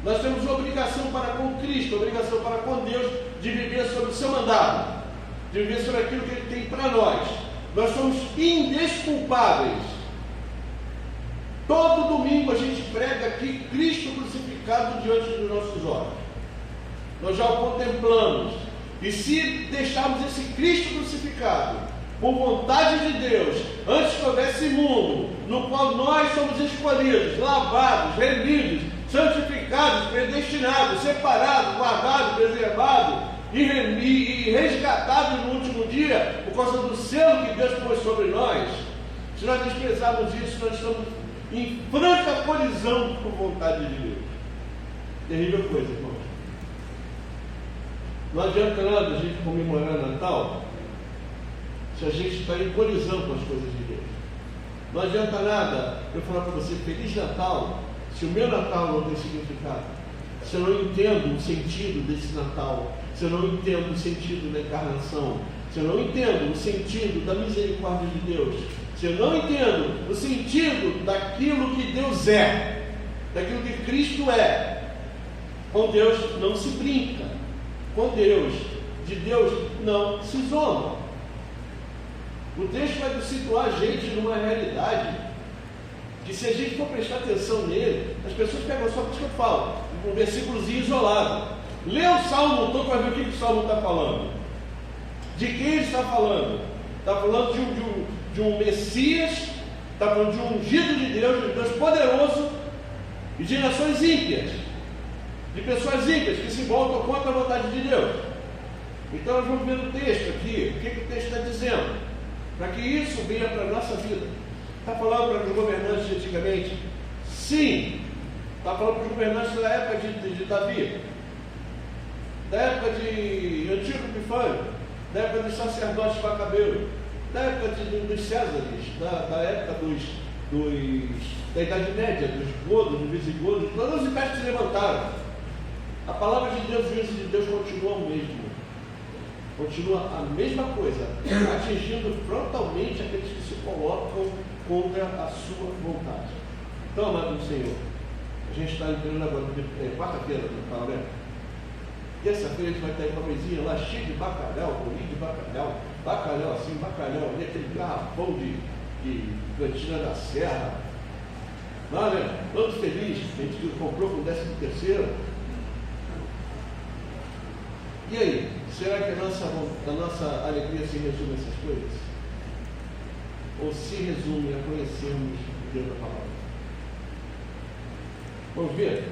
Speaker 2: nós temos obrigação para com Cristo, obrigação para com Deus, de viver sobre o seu mandado, de viver sobre aquilo que Ele tem para nós. Nós somos indesculpáveis. Todo domingo a gente prega aqui Cristo crucificado diante dos nossos olhos. Nós já o contemplamos. E se deixarmos esse Cristo crucificado, por vontade de Deus, antes que houvesse mundo, no qual nós somos escolhidos, lavados, remidos, santificados, predestinados, separados, guardados, preservados e resgatados no último dia, por causa do selo que Deus pôs sobre nós, se nós desprezarmos isso, nós estamos em franca colisão com a vontade de Deus. Terrível coisa, irmãos. Não adianta nada a gente comemorar Natal se a gente está em colisão com as coisas de Deus. Não adianta nada eu falar para você Feliz Natal se o meu Natal não tem significado, se eu não entendo o sentido desse Natal, se eu não entendo o sentido da encarnação, se eu não entendo o sentido da misericórdia de Deus, se eu não entendo o sentido daquilo que Deus é, daquilo que Cristo é. Com Deus não se brinca, com Deus, de Deus não se zomba. O texto vai situar a gente numa realidade que, se a gente for prestar atenção nele, as pessoas pegam só por isso que eu falo, um versículozinho isolado. Lê o Salmo todo para ver o que o Salmo está falando. De quem ele está falando? Está falando de um Messias, está falando de um ungido de Deus poderoso, e de nações ímpias, de pessoas ímpias que se voltam contra a vontade de Deus. Então nós vamos ver no texto aqui, o que o texto está dizendo, para que isso venha para a nossa vida. Está falando para os governantes de antigamente? Sim. Está falando para os governantes da época de Davi, da época de Antíoco Epifânio, da época dos sacerdotes Macabeus, da época dos Césares, da época da Idade Média, dos godos, dos visigodos, todos os impérios que se levantaram. A palavra de Deus, o juízo de Deus continua o mesmo. Continua a mesma coisa, atingindo frontalmente aqueles que se colocam contra a sua vontade. Então, amado do Senhor, a gente está entrando agora, quarta-feira, na palavra. Terça-feira a gente vai estar com a mesinha lá cheia de bacalhau, bolinho de bacalhau, bacalhau assim, bacalhau ali, aquele garrafão de cantina da serra. Lá, né? Todo feliz, a gente comprou com o 13º. E aí, será que a nossa alegria se resume a essas coisas? Ou se resume a conhecermos o Deus da palavra? Vamos ver?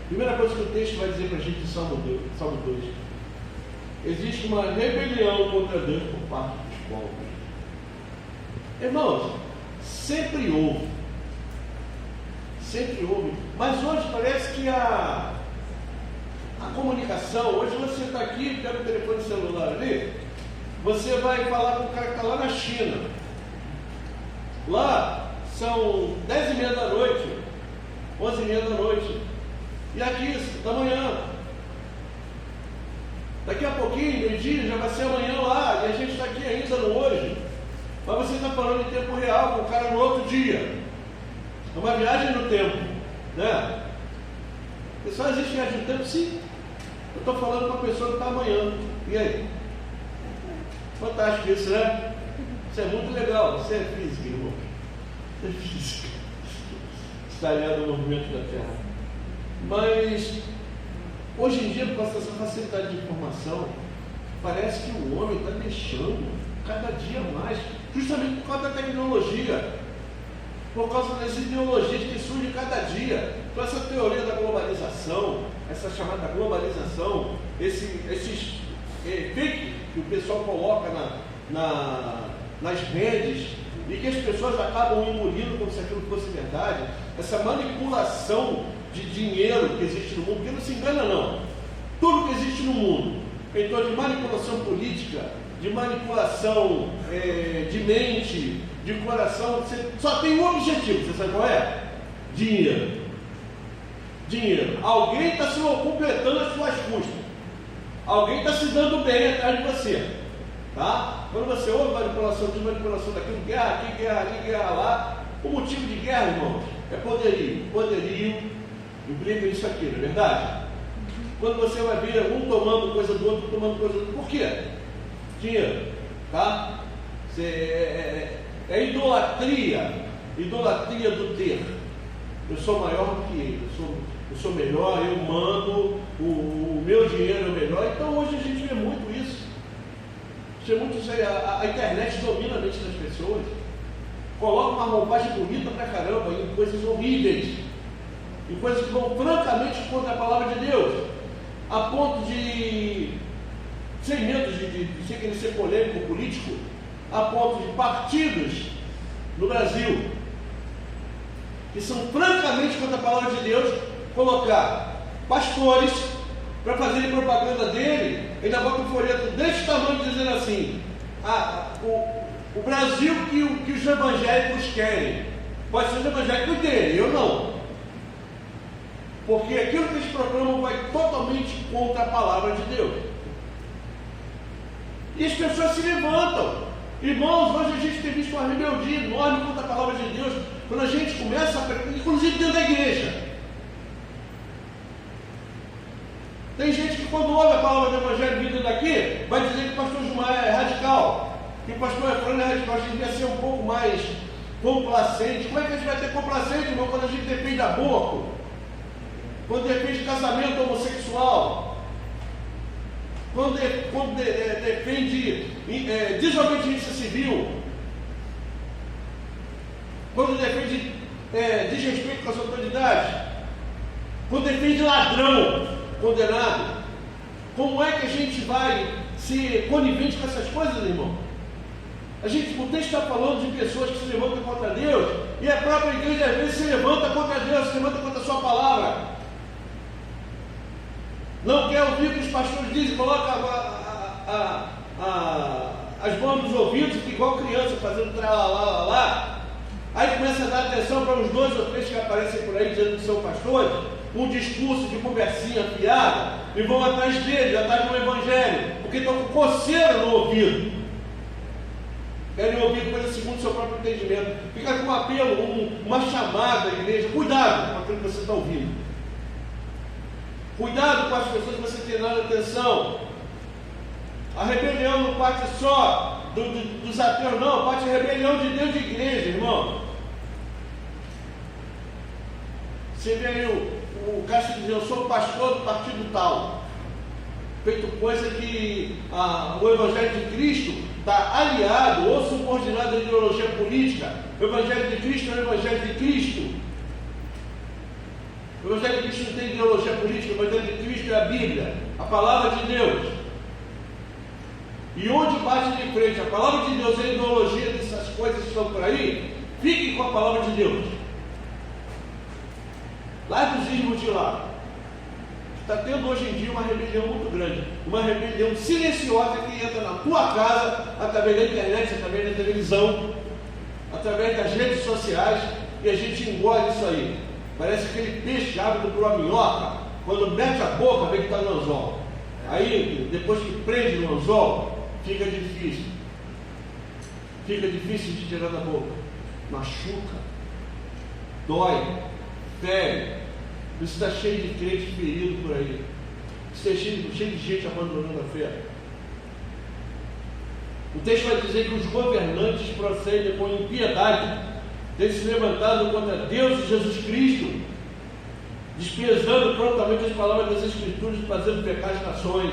Speaker 2: Primeira coisa que o texto vai dizer para a gente em Salmo 2. Existe uma rebelião contra Deus por parte dos povos. Irmãos, sempre houve. Mas hoje parece que a comunicação, hoje você está aqui, pega o telefone celular ali, você vai falar com o cara que está lá na China. Lá são 10h30 da noite, 11h30 da noite. E aqui, da manhã. Daqui a pouquinho, meio-dia, já vai ser amanhã lá, e a gente está aqui ainda no hoje. Mas você está falando em tempo real com o cara no outro dia. É uma viagem no tempo, né? Só existe viagem no tempo? Sim. Eu estou falando com uma pessoa que está amanhã. E aí? Fantástico isso, né? Isso é muito legal. Isso é física, irmão. Isso é física. Está aliado ao movimento da Terra. Mas, hoje em dia, por causa dessa facilidade de informação, parece que o homem está deixando cada dia mais, justamente por causa da tecnologia, por causa das ideologias que surgem cada dia. Então, essa teoria da globalização, essa chamada globalização, esses fake que o pessoal coloca nas redes e que as pessoas acabam engolindo como se aquilo fosse verdade, essa manipulação de dinheiro que existe no mundo, porque não se engana não, tudo que existe no mundo, então de manipulação política, de manipulação de mente, de coração, só tem um objetivo, você sabe qual é? Dinheiro. Dinheiro. Alguém está se completando as suas custas. Alguém está se dando bem atrás de você. Tá? Quando você ouve manipulação de manipulação daquilo, guerra aqui, guerra ali, guerra lá, o motivo de guerra, irmãos, é poderio. Poderio implica isso aqui, não é verdade? Quando você vai ver um tomando coisa do outro, tomando coisa do outro, por quê? Dinheiro. Tá? É idolatria do ter. Eu sou maior do que ele, eu sou melhor, eu mando, o meu dinheiro é o melhor. Então hoje a gente vê muito isso. A internet domina a mente das pessoas, coloca uma roupagem bonita pra caramba em coisas horríveis, em coisas que vão francamente contra a palavra de Deus, a ponto de, sem medo de sem querer ser polêmico político, a ponto de partidos no Brasil que são francamente contra a palavra de Deus, colocar pastores para fazerem propaganda dele, ainda bota um folheto desse tamanho dizendo assim: o Brasil que os evangélicos querem, pode ser os evangélicos dele, eu não, porque aquilo que eles proclamam vai totalmente contra a palavra de Deus, e as pessoas se levantam. Irmãos, hoje a gente tem visto uma rebeldia enorme contra a palavra de Deus, quando a gente começa a, inclusive dentro da igreja. Tem gente que quando ouve a palavra do Evangelho vindo daqui, vai dizer que o pastor Gilmar é radical, que o pastor Efraim é radical. A gente devia ser um pouco mais complacente. Como é que a gente vai ter complacente, irmão, quando a gente defende aborto, quando defende casamento homossexual, quando defende desobediência civil, quando defende desrespeito com as autoridades, quando defende ladrão condenado? Como é que a gente vai ser conivente com essas coisas, irmão? O texto está falando de pessoas que se levantam contra Deus, e a própria igreja às vezes se levanta contra Deus, se levanta contra a sua palavra. Não quer ouvir o que os pastores dizem, coloca as mãos nos ouvidos, fica igual criança fazendo tralalá. Aí começa a dar atenção para os 2 ou 3 que aparecem por aí dizendo que são pastores, um discurso de conversinha fiada, e vão atrás dele, atrás do evangelho, porque estão com coceira no ouvido, querem ouvir coisas segundo o seu próprio entendimento. Fica com um apelo, uma chamada à igreja: cuidado com aquilo que você está ouvindo, cuidado com as pessoas que você tem dado atenção. A rebelião não parte só dos ateus, não, parte a rebelião de Deus de igreja, irmão. Você vê aí o Castro dizer: eu sou pastor do partido tal, feito coisa que o Evangelho de Cristo está aliado ou subordinado à ideologia política. O Evangelho de Cristo é o Evangelho de Cristo. O Evangelho de Cristo não tem ideologia política. O Evangelho de Cristo é a Bíblia, a palavra de Deus. E onde bate de frente a palavra de Deus e a ideologia dessas coisas que estão por aí, fiquem com a palavra de Deus. Largue os ismos de lá. Está tendo hoje em dia uma rebelião muito grande, uma rebelião silenciosa que entra na tua casa, através da internet, através da televisão, através das redes sociais, e a gente engole isso aí. Parece aquele peixe ávido por uma minhoca, quando mete a boca, vê que está no anzol. Aí, depois que prende no anzol, fica difícil. Fica difícil de tirar da boca. Machuca. dói, fere. Isso está cheio de crente ferido por aí. Isso está cheio de gente abandonando a fé. O texto vai dizer que os governantes procedem com impiedade, têm se levantado contra Deus e Jesus Cristo, desprezando prontamente as palavras das Escrituras e fazendo pecar as nações.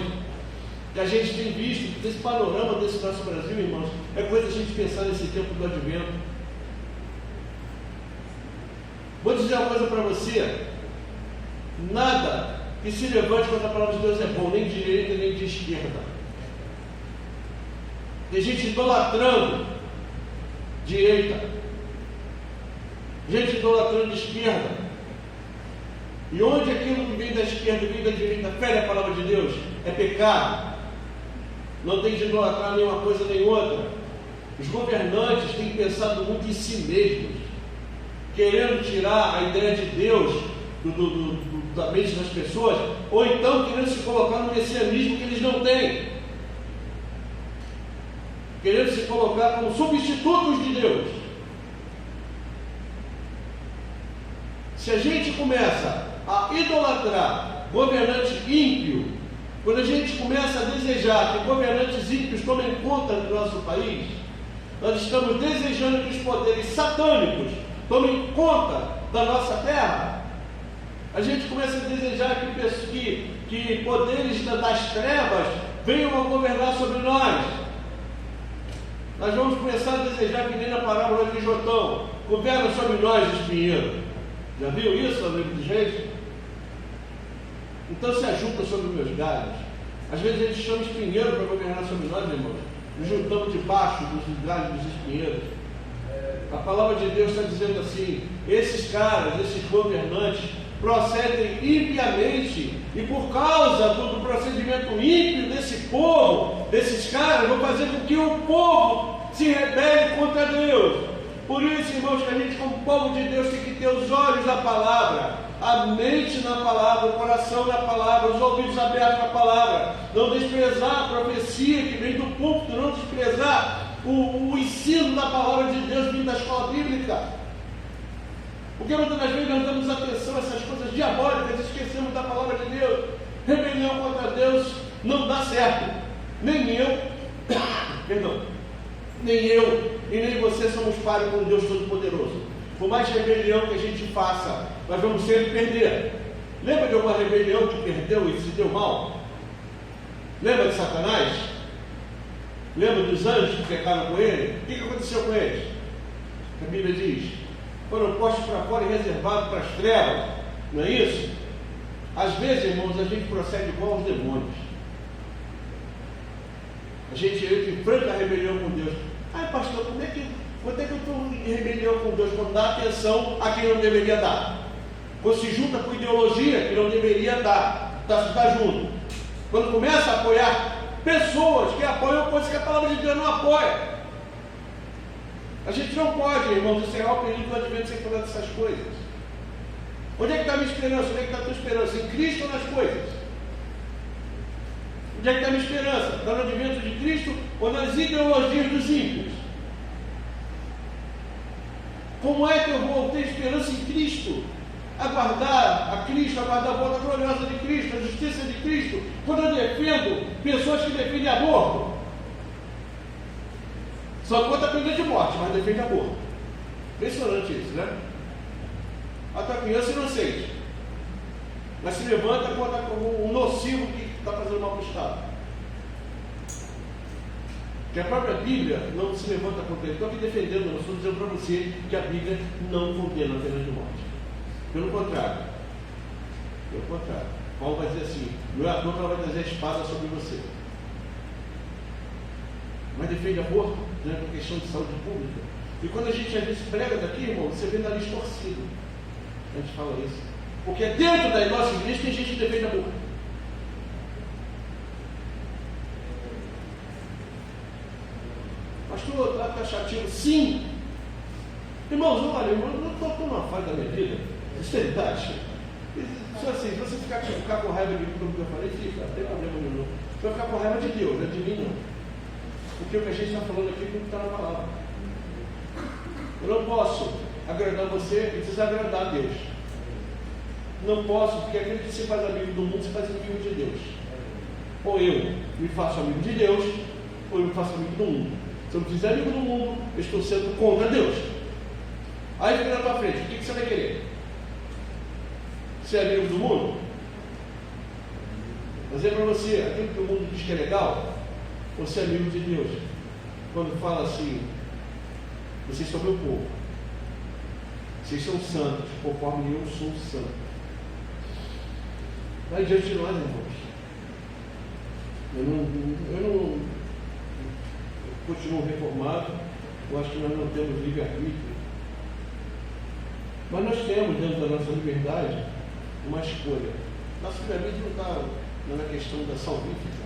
Speaker 2: Que a gente tem visto, desse panorama desse nosso Brasil, irmãos, é coisa a gente pensar nesse tempo do advento. Vou dizer uma coisa para você: nada que se levante contra a palavra de Deus é bom, nem de direita nem de esquerda. Tem gente idolatrando direita, gente idolatrando esquerda. E onde aquilo que vem da esquerda e vem da direita fere a palavra de Deus, é pecado. Não tem de idolatrar nenhuma coisa nem outra. Os governantes têm pensado muito em si mesmos, querendo tirar a ideia de Deus da mente das pessoas, ou então querendo se colocar no messianismo que eles não têm, querendo se colocar como substitutos de Deus. Se a gente começa a idolatrar governante ímpio, quando a gente começa a desejar que governantes ímpios tomem conta do nosso país, nós estamos desejando que os poderes satânicos tomem conta da nossa terra. A gente começa a desejar que poderes das trevas venham a governar sobre nós. Nós vamos começar a desejar que nem na parábola de Jotão, governa sobre nós, espinheiro. Já viu isso no livro de Gênesis? Então se ajunta sobre meus galhos. Às vezes a gente chama espinheiro para governar sobre nós, irmãos. Nos juntamos debaixo dos galhos dos espinheiros. A palavra de Deus está dizendo assim: esses caras, esses governantes, procedem impiamente, e por causa do procedimento ímpio desse povo, desses caras, vão fazer com que o povo se rebele contra Deus. Por isso, irmãos, que a gente, como povo de Deus, tem que ter os olhos na palavra, a mente na palavra, o coração na palavra, os ouvidos abertos na palavra, não desprezar a profecia que vem do púlpito, não desprezar o ensino da palavra de Deus vindo da escola bíblica. Porque muitas das vezes nós damos atenção a essas coisas diabólicas, esquecemos da palavra de Deus. Rebelião contra Deus não dá certo. Nem eu, nem eu e nem você somos pares com Deus Todo-Poderoso. Por mais rebelião que a gente faça, nós vamos sempre perder. Lembra de uma rebelião que perdeu e se deu mal? Lembra de Satanás? Lembra dos anjos que pecaram com ele? O que aconteceu com eles? A Bíblia diz: foram postos para fora e reservados para as trevas. Não é isso? Às vezes, irmãos, a gente procede igual aos demônios. A gente entra em franca rebelião com Deus. Ai, pastor, quando é que eu estou em rebelião com Deus? Quando dá atenção a quem não deveria dar. Quando se junta com ideologia que não deveria dar. Está junto. Quando começa a apoiar pessoas que apoiam coisas que a palavra de Deus não apoia. A gente não pode, irmãos, encerrar o período do advento sem falar dessas coisas. Onde é que está a minha esperança? Onde é que está a tua esperança? Em Cristo ou nas coisas? Onde é que está a minha esperança? Está no advento de Cristo ou nas ideologias dos ímpios? Como é que eu vou ter esperança em Cristo? Aguardar a Cristo, aguardar a volta gloriosa de Cristo, a justiça de Cristo, quando eu defendo pessoas que defendem aborto. Só conta a pena de morte, mas defende aborto. Impressionante isso, né? A tua criança inocente, mas se levanta contra um nocivo que está fazendo mal para o Estado. Que a própria Bíblia não se levanta contra ele. Estou aqui defendendo, não estou dizendo para você que a Bíblia não condena a pena de morte. Pelo contrário. Paulo vai dizer assim: não é à toa que ela vai trazer a espada sobre você. Mas defende aborto, né, por questão de saúde pública. E quando a gente às vezes prega daqui, irmão, você vê nariz torcido. A gente fala isso. Porque dentro da nossa igreja tem gente que defende aborto. Pastor, está taxativo? Sim. Irmãos, olha, eu não estou numa fase da minha vida, sinceridade. Só assim, se você ficar com raiva de tudo que eu falei, fica, não tem problema nenhum. Você vai ficar com raiva de Deus, não é de mim não. Porque o que a gente está falando aqui não está na palavra. Eu não posso agradar você, precisa agradar a Deus. Não posso, porque aquele que se faz amigo do mundo se faz amigo de Deus. Ou eu me faço amigo de Deus, ou eu me faço amigo do mundo. Se eu não fizer amigo do mundo, eu estou sendo contra Deus. Aí fica na tua frente, o que você vai querer? Ser amigo do mundo? Vou dizer para você, aquilo que o mundo diz que é legal, ou ser amigo de Deus? Quando fala assim, vocês são meu povo, vocês são santos, conforme eu sou santo. Vai diante de nós, irmãos. Eu continuo reformado, eu acho que nós não temos livre-arbítrio. Mas nós temos, dentro da nossa liberdade, uma escolha. Nosso livre-arbítrio não está na questão da salvífica.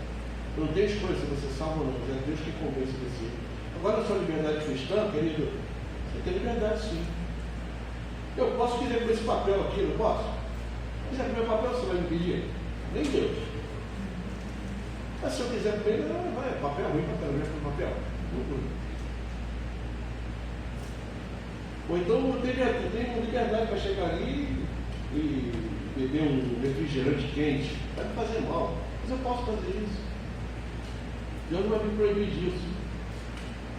Speaker 2: Não tem escolha se você salva ou não, é Deus que convence você. Agora, a sua liberdade cristã, querido, você tem liberdade sim. Eu posso quiser com esse papel aqui, não posso? Se quiser com o meu papel, você vai me pedir? Nem Deus. Mas se eu quiser com ele, não vai, papel ruim, papel ruim, papel. Ou então eu tenho liberdade para chegar ali e beber um refrigerante quente. Vai me fazer mal. Mas eu posso fazer isso. Deus não vai me proibir disso.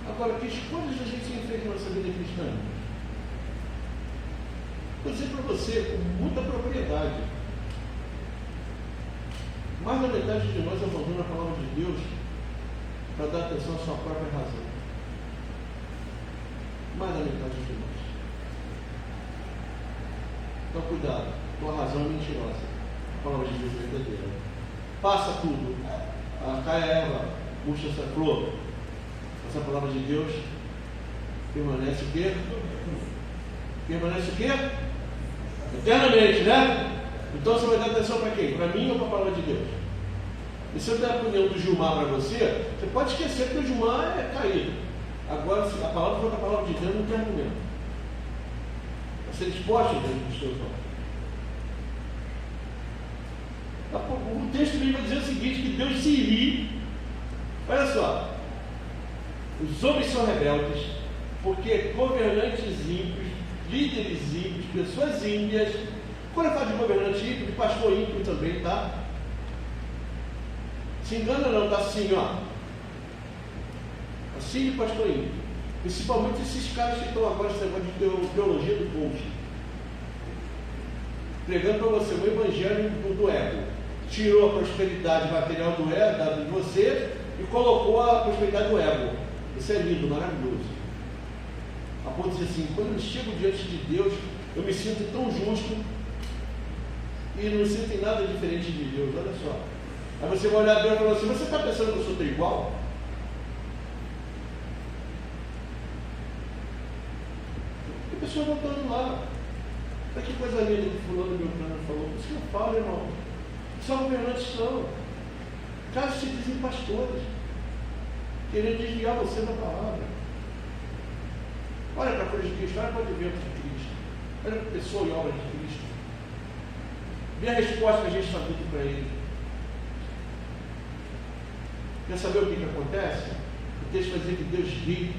Speaker 2: Agora, que escolhas a gente fez na nossa vida cristã? Vou dizer para você com muita propriedade. Mais da metade de nós abandona a palavra de Deus para dar atenção à sua própria razão. Mais da metade de nós. Então, cuidado, tua razão é mentirosa. A palavra de Deus é verdadeira. Passa tudo. Cai a erva, murcha essa flor. Essa palavra de Deus permanece o quê? Permanece o quê? Eternamente, né? Então você vai dar atenção para quem? Para mim ou para a palavra de Deus? E se eu der a opinião do Gilmar para você, você pode esquecer que o Gilmar é caído. Agora, se a palavra for a palavra de Deus, não tem argumento. Vai ser disposta dentro dos teus olhos. O texto vai dizer o seguinte, que Deus se ri. Olha só. Os homens são rebeldes, porque governantes ímpios, líderes ímpios, pessoas ímpias. Quando eu falo de governante ímpio, de pastor ímpio também, tá? Se engana não, tá assim, ó. Assim de pastor ímpio. Principalmente esses caras que estão agora nesse negócio de teologia do coach. Pregando para você o evangelho do ego. Tirou a prosperidade material do ego, de você, e colocou a prosperidade do ego. Isso é lindo, maravilhoso. A ponto de dizer assim, quando eu chego diante de Deus, eu me sinto tão justo e não sinto em nada diferente de Deus, olha só. Aí você vai olhar Deus e falar assim, você está pensando que eu sou teu igual? E a pessoa voltando lá. Olha que coisa linda que fulano meu plano falou. Isso que eu falo, irmão. Só governantes são. Casos se dizem pastores, querendo desviar você da palavra. Olha para a cruz de Cristo, olha para o advento de Cristo. Olha para a pessoa e obra de Cristo. Vê a resposta que a gente está dando para ele. Quer saber o que acontece? O texto vai dizer que Deus ri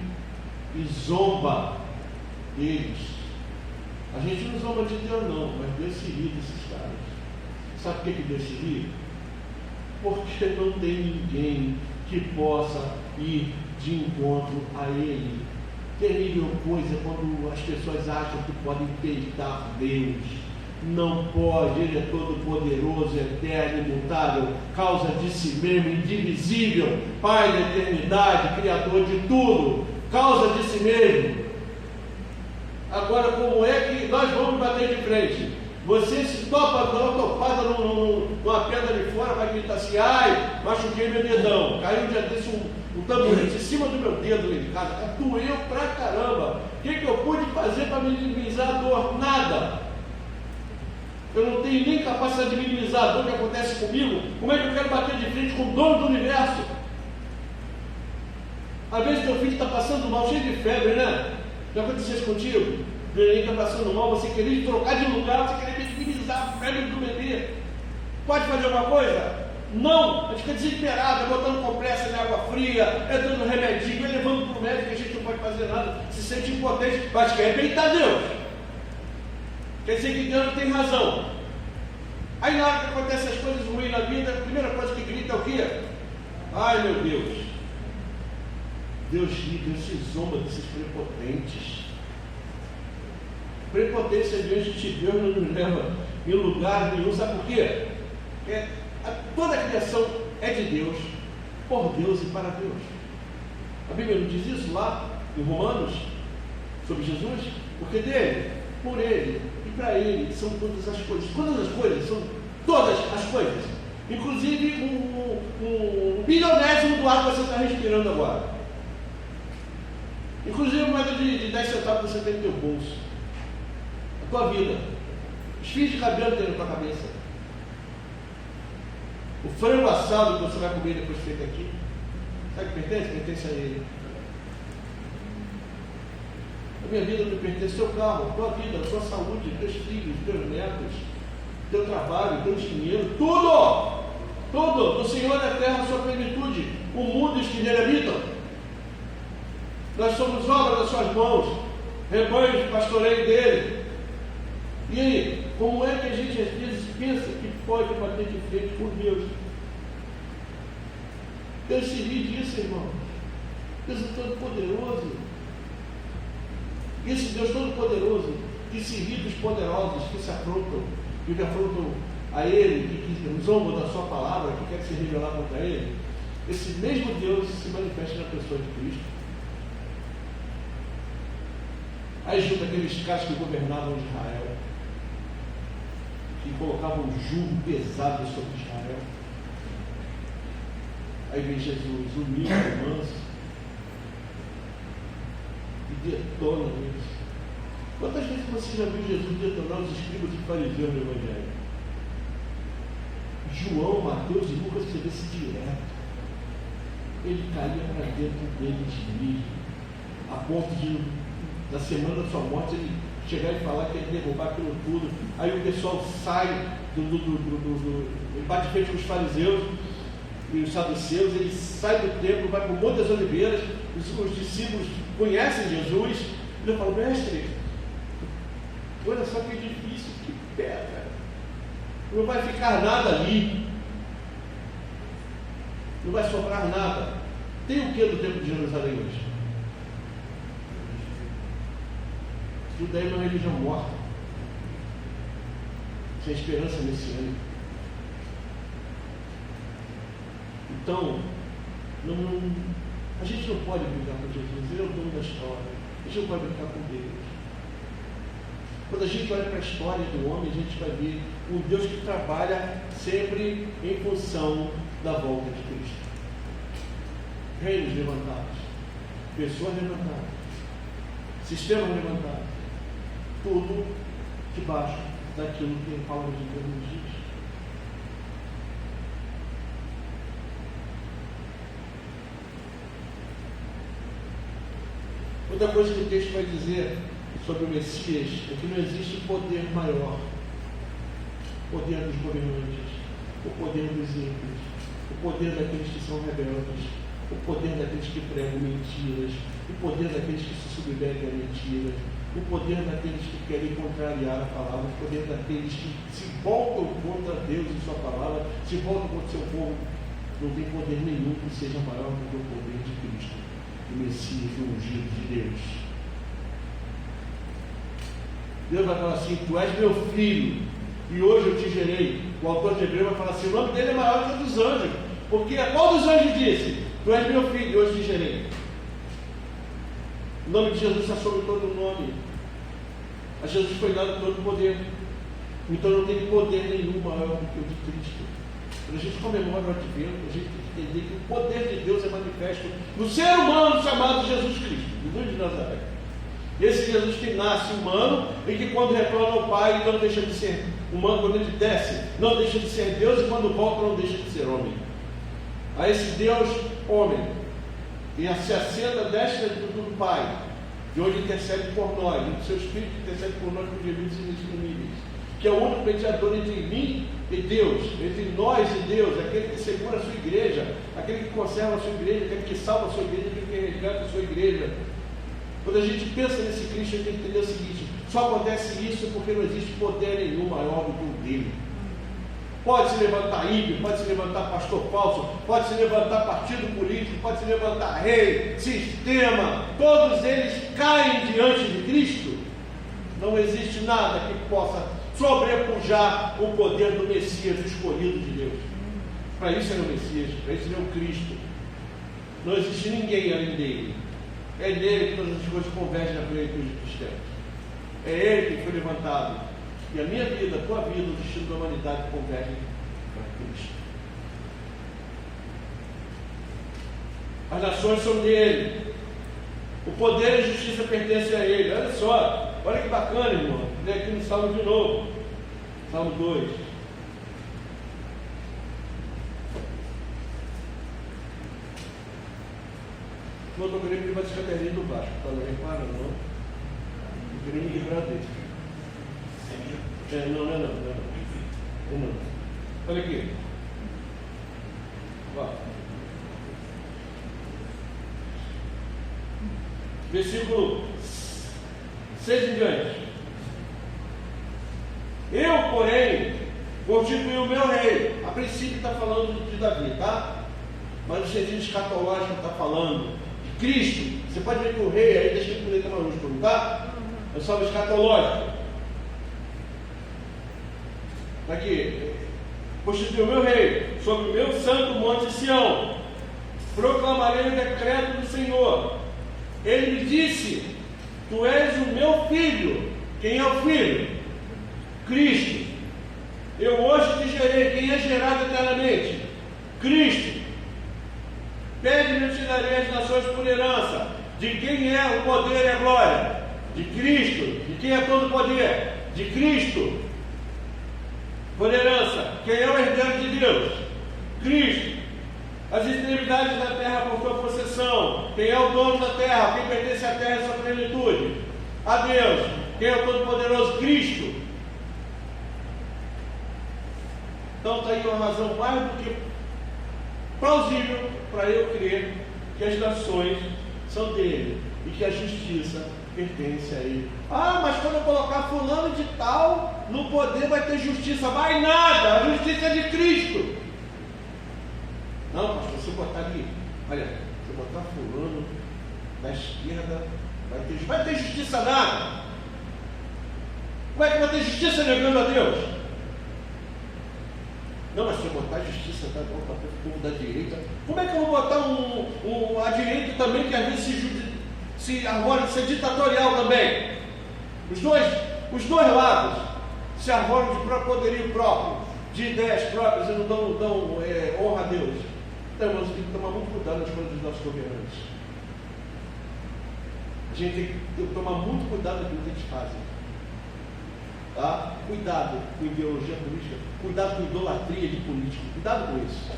Speaker 2: e zomba deles. A gente não zomba de Deus não, mas Deus se ri desses caras. Sabe por que Deus se ri? Porque não tem ninguém que possa ir de encontro a Ele. Terrível coisa quando as pessoas acham que podem peitar Deus. Não pode, Ele é todo poderoso, eterno, imutável, causa de si mesmo, indivisível, Pai da eternidade, Criador de tudo, causa de si mesmo. Agora, como é que nós vamos bater de frente? Você se topa, dá uma topada numa pedra de fora, vai gritar assim, ai, machuquei meu dedão, caiu um dia desse um tamborete em cima do meu dedo ali de casa, doeu pra caramba. O que eu pude fazer para minimizar a dor? Nada. Eu não tenho nem capacidade de minimizar a dor que acontece comigo. Como é que eu quero bater de frente com o dono do universo? Às vezes teu filho está passando mal, cheio de febre, né? Já aconteceu isso contigo? O neném está passando mal, você querer trocar de lugar, você querer minimizar a febre do bebê. Pode fazer alguma coisa? Não, a gente fica desesperado, botando compressa de água fria, dando remedinho, levando para o médico, que a gente não pode fazer nada, se sente impotente, mas quer peitar Deus. Quer dizer que Deus não tem razão. Aí na hora que acontecem as coisas ruins na vida, a primeira coisa que grita é o quê? Ai meu Deus. Deus se zomba desses prepotentes. Prepotência diante de Deus não nos leva em lugar nenhum. Sabe por quê? Porque toda a criação é de Deus, por Deus e para Deus. A Bíblia não diz isso lá em Romanos, sobre Jesus? Porque dele, por ele e para ele são todas as coisas. Quantas as coisas? São todas as coisas. Inclusive um bilionésimo do ar que você está respirando agora. Inclusive uma moeda de 10 centavos que você tem no teu bolso. A tua vida. Os fios de cabelo que tem na tua cabeça. O frango assado que você vai comer depois de feito aqui. Sabe que pertence? Pertence a ele. A minha vida não pertence ao teu carro, a tua vida, a tua saúde, teus filhos, teus netos, teu trabalho, teu dinheiro, tudo! Tudo! Do Senhor é a terra, a sua plenitude, o mundo e os que nele habitam. Nós somos obra das suas mãos, rebanho de pastoreio dele. E aí, como é que a gente às vezes pensa que pode bater de frente com Deus? Deus se ri disso, irmão. Deus é todo-poderoso. Esse Deus todo-poderoso que se ri dos poderosos, que se afrontam, que afrontam a Ele, que zombam da sua palavra, que quer se revelar contra Ele. Esse mesmo Deus se manifesta na pessoa de Cristo. Aí junto aqueles caras que governavam Israel, que colocavam um jugo pesado sobre Israel. Aí vem Jesus, humilde, manso, e detona eles. Quantas vezes você já viu Jesus detonar os escribas e fariseus no Evangelho? João, Mateus e Lucas, você vê isso direto. Ele caía para dentro deles mesmo, a ponto de, na semana da sua morte, ele chegar e falar que ia derrubar aquilo tudo. Aí o pessoal sai ele bate de frente com os fariseus e os saduceus, ele sai do templo, vai para o Monte das Oliveiras, os discípulos conhecem Jesus, ele fala: mestre, olha só que difícil, que pedra, não vai ficar nada ali, não vai sobrar nada. Tem o que do templo de Jerusalém hoje? Tudo aí é uma religião morta, sem esperança messiânica. Então, a gente não pode brincar com Jesus, ele é o dono da história, a gente não pode brincar com Deus. Quando a gente olha para a história do homem, a gente vai ver um Deus que trabalha sempre em função da volta de Cristo. Reinos levantados, pessoas levantadas, sistemas levantados, tudo debaixo daquilo que a palavra de Deus nos diz. Outra coisa que o texto vai dizer sobre o Messias é que não existe poder maior, o poder dos governantes, o poder dos ímpios, o poder daqueles que são rebeldes, o poder daqueles que pregam mentiras, o poder daqueles que se submetem a mentiras, o poder daqueles que querem contrariar a palavra, o poder daqueles que se voltam contra Deus e sua palavra, se voltam contra o seu povo. Não tem poder nenhum que seja maior do que o poder de Cristo, o Messias, o ungido de Deus. Deus vai falar assim: tu és meu filho, e hoje eu te gerei. O autor de Hebreu vai falar assim: o nome dele é maior que o dos anjos, porque qual dos anjos disse: tu és meu filho, e hoje te gerei? O nome de Jesus está sobre todo o nome. A Jesus foi dado todo o poder. Então não tem poder nenhum maior do que o de Cristo. Quando a gente comemora o advento, a gente tem que entender que o poder de Deus é manifesto no ser humano chamado Jesus Cristo, Jesus de Nazaré. Esse Jesus que nasce humano e que quando retorna ao Pai não deixa de ser humano, quando ele desce, não deixa de ser Deus, e quando volta não deixa de ser homem. A esse Deus homem, e se assenta à destra do Pai, de onde intercede por nós, e do seu Espírito que intercede por nós com gemidos inexprimíveis, que é o único mediador entre mim e Deus, entre nós e Deus, aquele que segura a sua igreja, aquele que conserva a sua igreja, aquele que salva a sua igreja, aquele que resgata a sua igreja. Quando a gente pensa nesse Cristo, a gente tem que entender o seguinte: só acontece isso porque não existe poder nenhum maior do que o dele. Pode se levantar ímpio, pode se levantar pastor falso, pode se levantar partido político, pode se levantar rei, sistema, todos eles caem diante de Cristo. Não existe nada que possa sobrepujar o poder do Messias, do escolhido de Deus. Para isso ele é o Messias, para isso ele é o Cristo. Não existe ninguém além dele. É nele que todas as coisas convergem na plenitude dos tempos. É ele que foi levantado. E a minha vida, a tua vida, o destino da humanidade convergem para Cristo. As nações são dele. O poder e a justiça pertencem a ele. Olha só, olha que bacana, irmão. Vem aqui no Salmo de novo. Salmo 2. Não estou querendo que ele vai se caderninho do Vasco. Tá, não repara, não? Eu queria me livrar dele. Não. Olha aqui. Vá. Versículo 6 em diante. Eu, porém, constituí o meu rei. A princípio está falando de Davi, tá? Mas no sentido escatológico está falando de Cristo. Você pode ver que o rei aí deixa com letra maiúscula, tá? É só o escatológico. Aqui, constituiu o meu rei sobre o meu santo monte Sião, proclamarei o decreto do Senhor. Ele me disse: tu és o meu filho. Quem é o filho? Cristo. Eu hoje te gerei. Quem é gerado eternamente? Cristo. Pede-me, eu te darei as nações por herança. De quem é o poder e a glória? De Cristo. De quem é todo o poder? De Cristo. Por herança. Quem é o herdeiro de Deus? Cristo. As extremidades da terra por sua possessão. Quem é o dono da terra? Quem pertence à terra e sua plenitude? A Deus. Quem é o Todo-Poderoso? Cristo. Então está aí uma razão mais do que plausível para eu crer que as nações são dele e que a justiça pertence a ele. Ah, mas quando eu colocar fulano de tal no poder vai ter justiça. Vai nada, a justiça é de Cristo. Não, pastor, se botar ali, olha, se botar fulano da esquerda, vai ter justiça nada. Como é que vai ter justiça negando a Deus? Não, mas se eu botar justiça para o povo da direita, como é que eu vou botar a direita também, que às vezes se arvora de ser ditatorial também? Os dois lados se arvoram de poderio próprio, de ideias próprias e não dão honra a Deus. Então, nós temos que tomar muito cuidado nas coisas dos nossos governantes. A gente tem que tomar muito cuidado naquilo que eles fazem. Tá? Cuidado com ideologia política, cuidado com idolatria de político, cuidado com isso.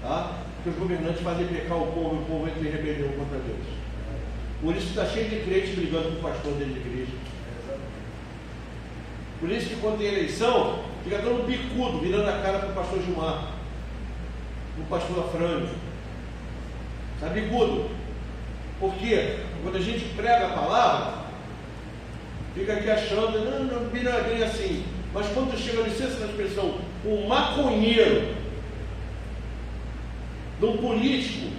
Speaker 2: Tá? Porque os governantes fazem pecar o povo e o povo entra em rebelião contra Deus. Por isso está cheio de crentes brigando com o pastor dentro da igreja. Por isso que quando tem eleição, fica dando bicudo, virando a cara para o pastor Gilmar, para o pastor Afrânio. Sabe, bicudo? Por quê? Quando a gente prega a palavra, fica aqui achando, não é bem assim. Mas quando chega, licença na expressão, um maconheiro de um político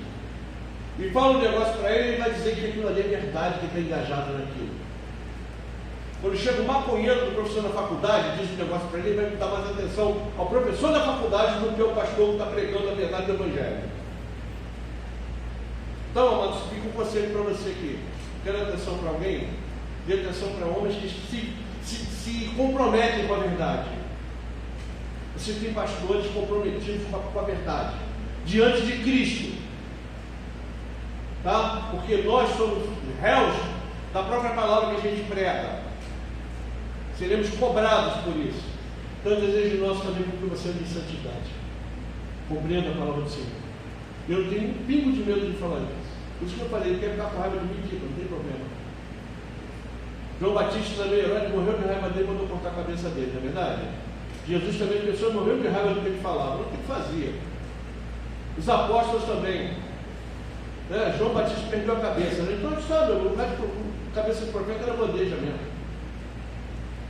Speaker 2: e fala um negócio para ele, ele vai dizer que aquilo ali é verdade, que ele está engajado naquilo. Quando chega um maconheiro do professor da faculdade, diz um negócio para ele, ele vai dar mais atenção ao professor da faculdade do que ao pastor que está pregando a verdade do Evangelho. Então, amados, fica um conselho para você aqui. Quer dar atenção para alguém? Dê atenção para homens que se comprometem com a verdade. Você tem pastores comprometidos com a verdade, diante de Cristo. Tá? Porque nós somos réus da própria palavra que a gente prega. Seremos cobrados por isso. Então, o desejo nosso também é que você ande em santidade. Compreenda a palavra do Senhor. Eu não tenho um pingo de medo de falar isso. Por isso que eu falei, eu quero ficar com raiva de mim, não tem problema. João Batista também, herói, morreu de raiva dele quando eu cortar a cabeça dele, não é verdade? Jesus também, pessoas morreram de raiva do que ele falava, não do que ele fazia. Os apóstolos também. Né? João Batista perdeu a cabeça. Né? Então, sabe, o cabeça de profeta era bandeja mesmo.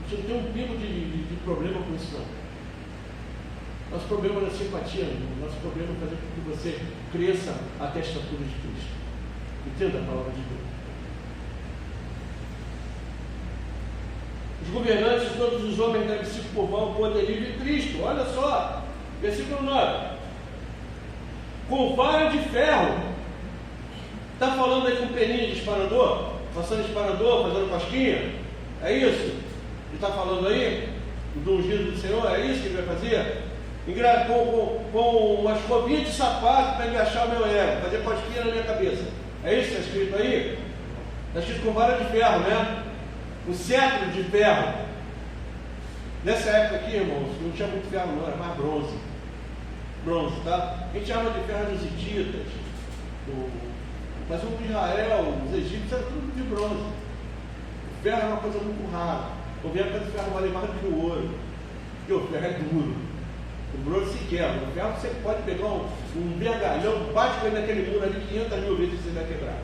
Speaker 2: A gente não tem um pingo de problema com isso, não. Nosso problema não é simpatia, nosso problema é fazer com que você cresça até a estatura de Cristo. Entenda a palavra de Deus. Os governantes, todos os homens devem se curvar ao poderio de Cristo. Olha só, versículo 9. Com vara de ferro. Está falando aí com peninha de disparador? Passando disparador, fazendo cosquinha? É isso? Ele está falando aí? Do ungido do Senhor? É isso que ele vai fazer? Com uma escovinha de sapato para engaixar o meu ego, fazer cosquinha na minha cabeça. É isso que está escrito aí? Está escrito com vara de ferro, né? Um cetro de ferro. Nessa época aqui, irmãos, não tinha muito ferro não, era mais bronze. Bronze, tá? A gente chama de ferro dos hititas. Mas o Israel, os egípcios, era tudo de bronze. O ferro é uma coisa muito rara. O ferro vale mais do que o ouro, porque o ferro é duro. O bronze se quebra. O ferro você pode pegar um vergalhão, bate com ele naquele muro ali 500 mil vezes e você vai quebrar.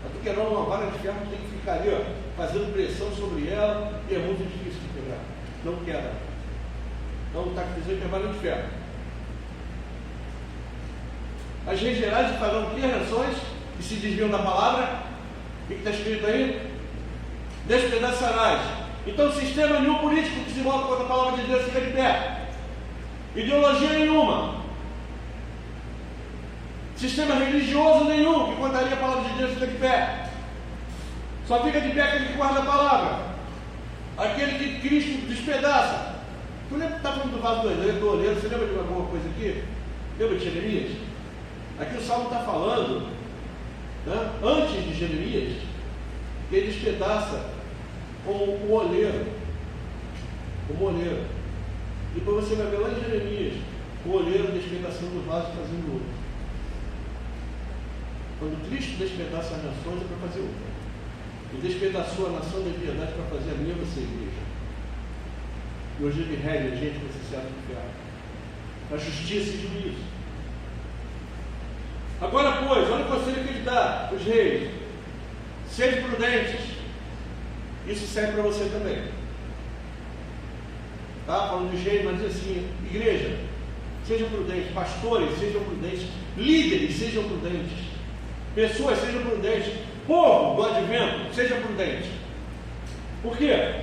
Speaker 2: Mas tu quebrar uma vara de ferro, tem que ficar ali, ó, fazendo pressão sobre ela, e é muito difícil de quebrar. Não quebra. Então está dizendo que é vara de ferro. As reis gerais farão que reações que se desviam da palavra. O que está escrito aí? Despedaçarás. Então, sistema nenhum político que se volta contra a palavra de Deus fica de pé. Ideologia nenhuma. Sistema religioso nenhum que contaria a palavra de Deus fica de pé. Só fica de pé aquele que guarda a palavra. Aquele que Cristo despedaça. Tu lembra que está falando do vaso do oleiro? Você lembra de alguma coisa aqui? Lembra de Jeremias? Aqui o Salmo está falando, né, antes de Jeremias, que ele despedaça com o oleiro. O moleiro. Depois você vai ver lá em Jeremias, o oleiro despedaçando o vaso e fazendo outro. Quando Cristo despedaça as nações é para fazer outra. E despedaçou a nação da piedade para fazer a minha você, igreja. E hoje ele rege a gente com esse certo inferno. A justiça e juízo. Agora, pois, olha o conselho que ele dá, os reis. Sejam prudentes. Isso serve para você também. Tá? Falando dos reis, mas diz assim, igreja, sejam prudentes, pastores, sejam prudentes, líderes, sejam prudentes, pessoas, sejam prudentes, povo do advento, sejam prudentes. Por quê?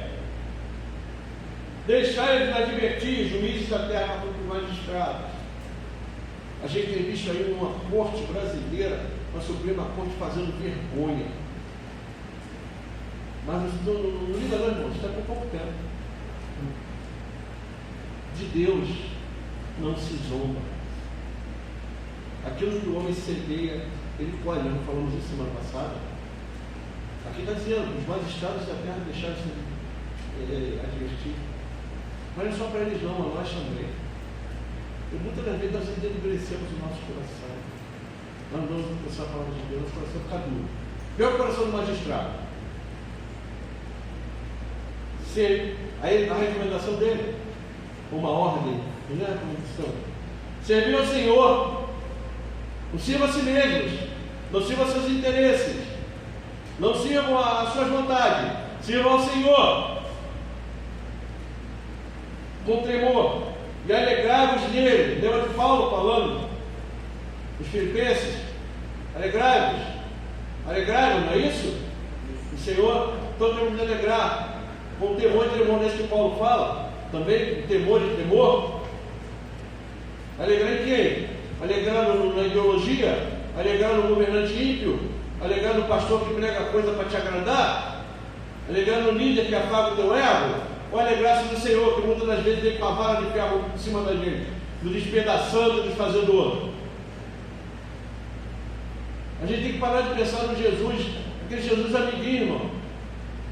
Speaker 2: Deixai de advertir juízes da terra contra os magistrados. A gente tem visto aí uma corte brasileira, uma Suprema Corte fazendo vergonha. Mas não liga não, irmãos, está com pouco tempo. De Deus não se zomba. Aquilo que o homem semeia, ele colhe. Nós falamos isso semana passada. Aqui está dizendo, os magistrados da terra deixaram de se advertir. Mas não é só para eles não, a nós também. E muitas das vezes nós endurecemos o nosso coração. Nós não vamos pensar a palavra de Deus, nosso coração fica duro. Vê o coração do magistrado. Aí a recomendação dele, uma ordem, não é a recomendação. Servir ao Senhor, não sirva a si mesmos, não sirva aos seus interesses, não sirvam às suas vontades, sirvam ao Senhor com tremor e alegrai-vos nele. Lembra de Paulo falando os filipenses? Alegrai-vos, não é isso? O Senhor, então temos de alegrar com temor e tremor, nesse que Paulo fala, também temor e temor. Alegrar em quem? Alegrar na ideologia? Alegrar no governante ímpio? Alegrar no pastor que prega coisa para te agradar? Alegrar no líder que apaga o teu ego? Ou alegrar-se do Senhor, que muitas das vezes vem com a vara de ferro em cima da gente, nos despedaçando e desfazendo outro? A gente tem que parar de pensar no Jesus, aquele Jesus amiguinho, irmão.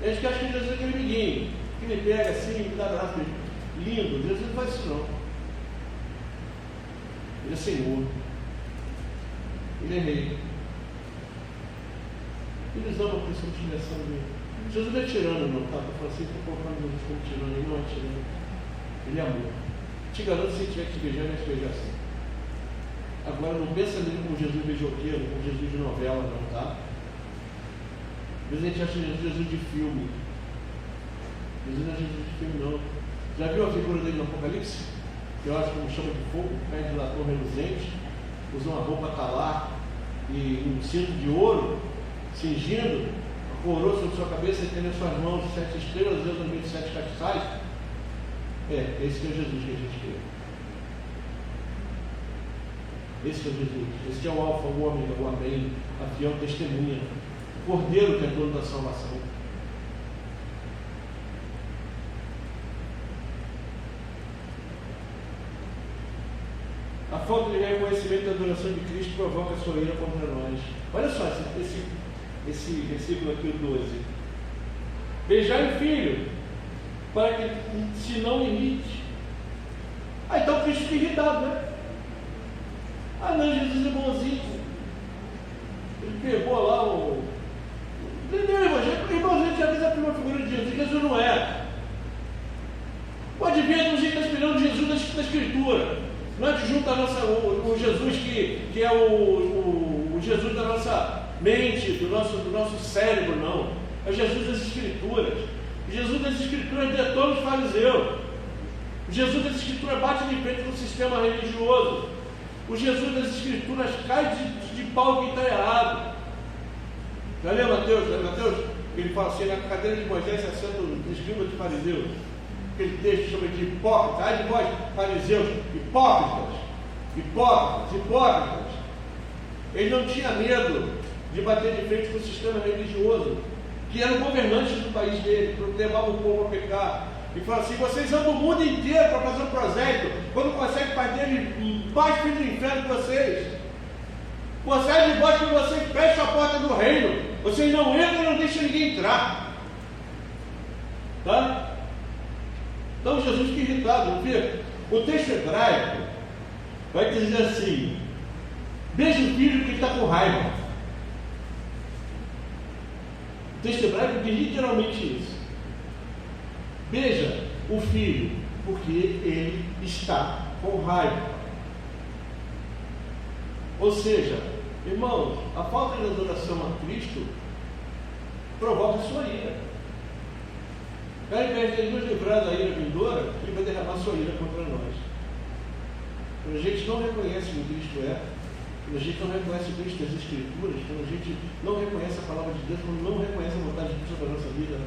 Speaker 2: A gente acha que Jesus é aquele amiguinho, que me pega assim, me dá abraço, lindo. Jesus não faz isso não. Ele é Senhor. Ele é Rei. Eles amam a pessoa de direção dele. Jesus não é tirano, não, tá? Estou falando assim, estou colocando Jesus como tirano, ele não é tirano. Ele é amor. Te garanto, se ele estiver te beijando, vai te beijar assim. Agora, não pensa nele como Jesus beijoqueiro, como Jesus de novela, não, tá? Às vezes a gente acha Jesus de filme. Jesus não é Jesus de filme, não. Já viu a figura dele no Apocalipse? Que eu acho como chama de fogo, pé de latão reluzente, usa uma roupa talar e um cinto de ouro, cingindo, a coroa sobre sua cabeça e tem nas suas mãos 7 estrelas, Deus no meio de 7 castiçais. Esse que é o Jesus que a gente quer. Esse que é o Jesus. Esse que é o Alfa, o Ômega, o Amém, a fiel testemunha, o Cordeiro que é dono da salvação. A falta de reconhecimento da adoração de Cristo provoca a sua ira contra nós. Olha só esse versículo aqui, o 12. Beijai o filho, para que se não irrite. Então Cristo fica irritado, né? Não, Jesus é bonzinho. Ele pegou lá o... Entendeu, irmãos? Irmãos, a gente já fez a primeira figura de Jesus. Jesus não é. Pode ver do jeito que está esperando Jesus da Escritura. Não adjunta o Jesus que é o Jesus da nossa mente, do nosso cérebro, não. É o Jesus das Escrituras. O Jesus das Escrituras detona os fariseus. O Jesus das Escrituras bate de frente com o sistema religioso. O Jesus das Escrituras cai de pau quem está errado. Já leu Mateus? Ele fala assim: na cadeira de Moisés se assenta o escriba de fariseus. Aquele texto chama de hipócritas. Ai de vós, fariseus, hipócritas. Ele não tinha medo de bater de frente com o sistema religioso, que eram governantes do país dele, que levavam o povo a pecar. E fala assim: vocês andam o mundo inteiro para fazer um prosélyto, quando conseguem fazer ele mais filho do inferno que vocês. Consegue de vós que vocês fecham a porta do reino. Vocês não entram e não deixam ninguém entrar. Tá? Então Jesus fica irritado, não fica? O texto hebraico vai dizer assim: beija o filho que está com raiva. O texto hebraico diz literalmente isso. Beija o filho, porque ele está com raiva. Ou seja, irmãos, a falta de adoração a Cristo provoca sua ira. Ao invés de nos livrar da ira vindoura, ele vai derramar sua ira contra nós. Quando a gente não reconhece quem Cristo é, quando a gente não reconhece o Cristo das Escrituras, quando a gente não reconhece a palavra de Deus, quando não reconhece a vontade de Deus sobre a nossa vida,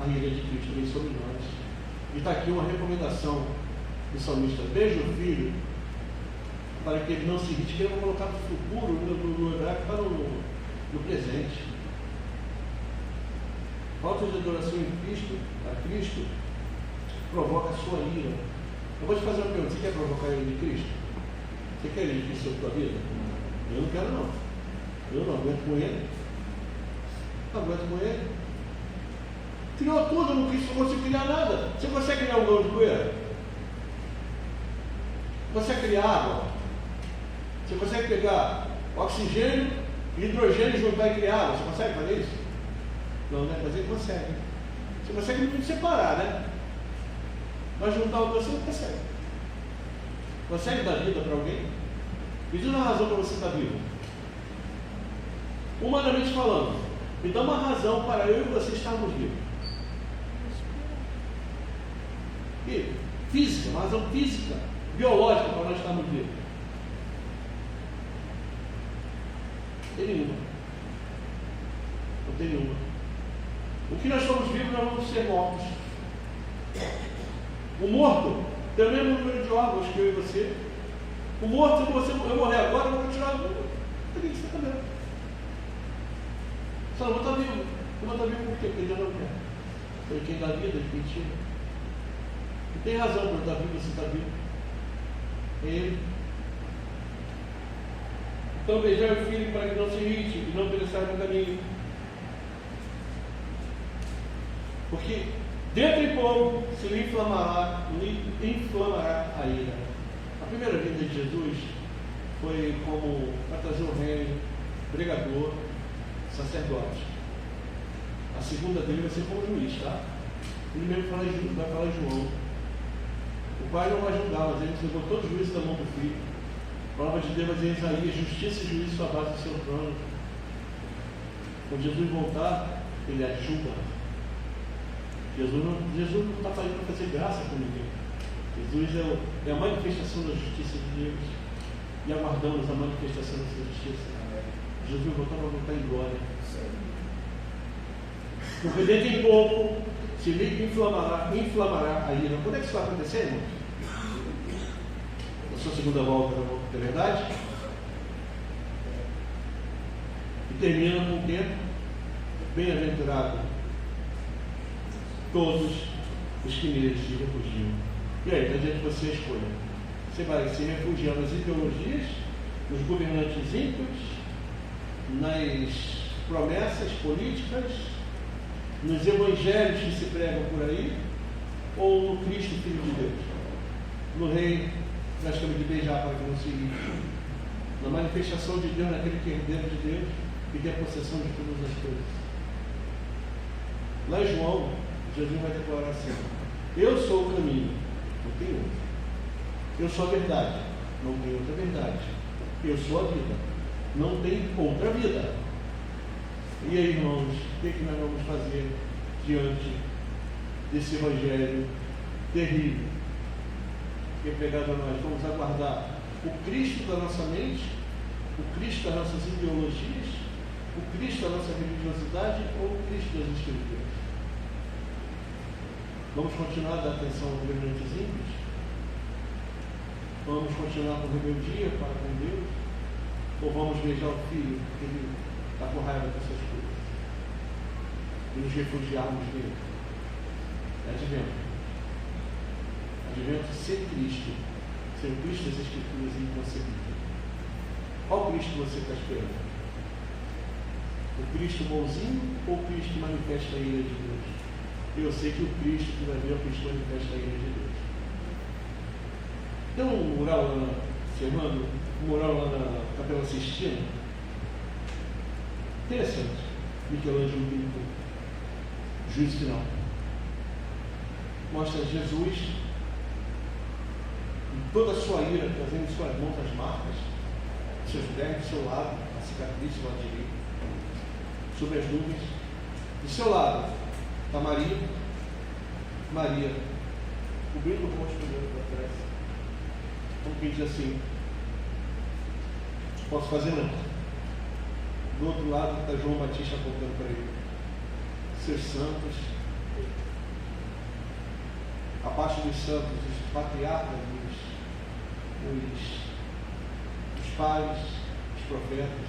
Speaker 2: a ira de Cristo vem sobre nós. E está aqui uma recomendação do salmista: beija o filho, para que ele não se irrite, que ele vai colocar no futuro, no hebraico, está no presente. Falta de adoração a Cristo provoca a sua ira. Eu vou te fazer uma pergunta: você quer provocar a ira de Cristo? Você quer ele de sobre a tua vida? Eu não quero, não. Eu não aguento com ele. Não aguento com ele. Criou tudo, não consigo criar nada. Você consegue criar um grão de poeira? Você consegue criar água? Você consegue pegar oxigênio e hidrogênio, juntar e criar água? Você consegue fazer isso? Não, né? Mas ele consegue. Você consegue muito separar, né? Mas juntar o doce você não consegue. Consegue dar vida para alguém? Me diz uma razão para você estar vivo. Humanamente falando, me dá uma razão para eu e você estarmos vivos. E física, uma razão física, biológica para nós estarmos vivos. Não tem nenhuma. Não tem nenhuma. O que nós somos vivos, nós vamos ser mortos. O morto tem o mesmo número de órgãos que eu e você. O morto, se eu morrer agora, eu vou continuar. Por que você está vendo? Só não vou estar vivo. Eu vou estar vivo por quê? Porque ele já não quer. Foi quem dá vida, quem tira. E tem razão para estar vivo, você está vivo. É ele. Então beijai o filho para que não se irrite e não pereçar no caminho. Porque dentro em pouco se lhe inflamará a ira. A primeira vinda de Jesus foi como para trazer o reino, pregador, sacerdote. A segunda dele vai ser como juiz, tá? Primeiro vai falar João, o Pai não vai julgar, mas ele entregou todo o juízo da mão do Filho. A palavra de Deus vai dizer em Isaías: justiça e juízo são a base do seu trono. Quando Jesus voltar, ele julga. Jesus não está fazendo para fazer graça com ninguém. Jesus é a manifestação da justiça de Deus. E aguardamos a manifestação da sua justiça. Jesus vai voltar para voltar em glória. Porque dentro em pouco se lhe inflamará a ira. Quando é que isso vai acontecer, irmão? Na sua segunda volta da verdade? E termina com o tempo: bem-aventurado todos os que neles se refugiam. E aí, está diante de você a escolha. Você vai se refugiar nas ideologias, nos governantes ímpios, nas promessas políticas, nos evangelhos que se pregam por aí, ou no Cristo, Filho de Deus, no Rei, nós temos de beijar para que não se irrite, na manifestação de Deus, naquele que é herdeiro de Deus e tem a possessão de todas as coisas. Lá em João, Jesus vai declarar assim: eu sou o caminho, não tem outro. Eu sou a verdade, não tem outra verdade. Eu sou a vida, não tem outra vida. E aí, irmãos, o que nós vamos fazer diante desse evangelho terrível que é pregado a nós? Vamos aguardar o Cristo da nossa mente, o Cristo das nossas ideologias, o Cristo da nossa religiosidade ou o Cristo das Escrituras? Vamos continuar a dar atenção aos governantes ímpios? Vamos continuar com rebeldia para com Deus? Ou vamos beijar o Filho, porque ele está com raiva dessas coisas, e nos refugiarmos nele? É advento. Advento sem Cristo, sem o Cristo das Escrituras, inconcebível. Qual Cristo você está esperando? O Cristo bonzinho ou o Cristo que manifesta a ira de Deus? Eu sei que o Cristo que vai ver é o Cristo que manifesta a ira de Deus. Tem um mural lá na Serrano, um mural lá na Capela Sistina. Interessante. Michelangelo pintou. Juízo final. Mostra Jesus em toda a sua ira, trazendo em suas mãos as marcas, seus pés do seu lado, a cicatriz do lado direito, sobre as nuvens. Do seu lado está Maria, cobrindo o rosto dele para trás. Então quem diz assim: posso fazer nada. Do outro lado está João Batista apontando para ele. Seus santos, abaixo dos santos, os patriarcas, os pais, os profetas.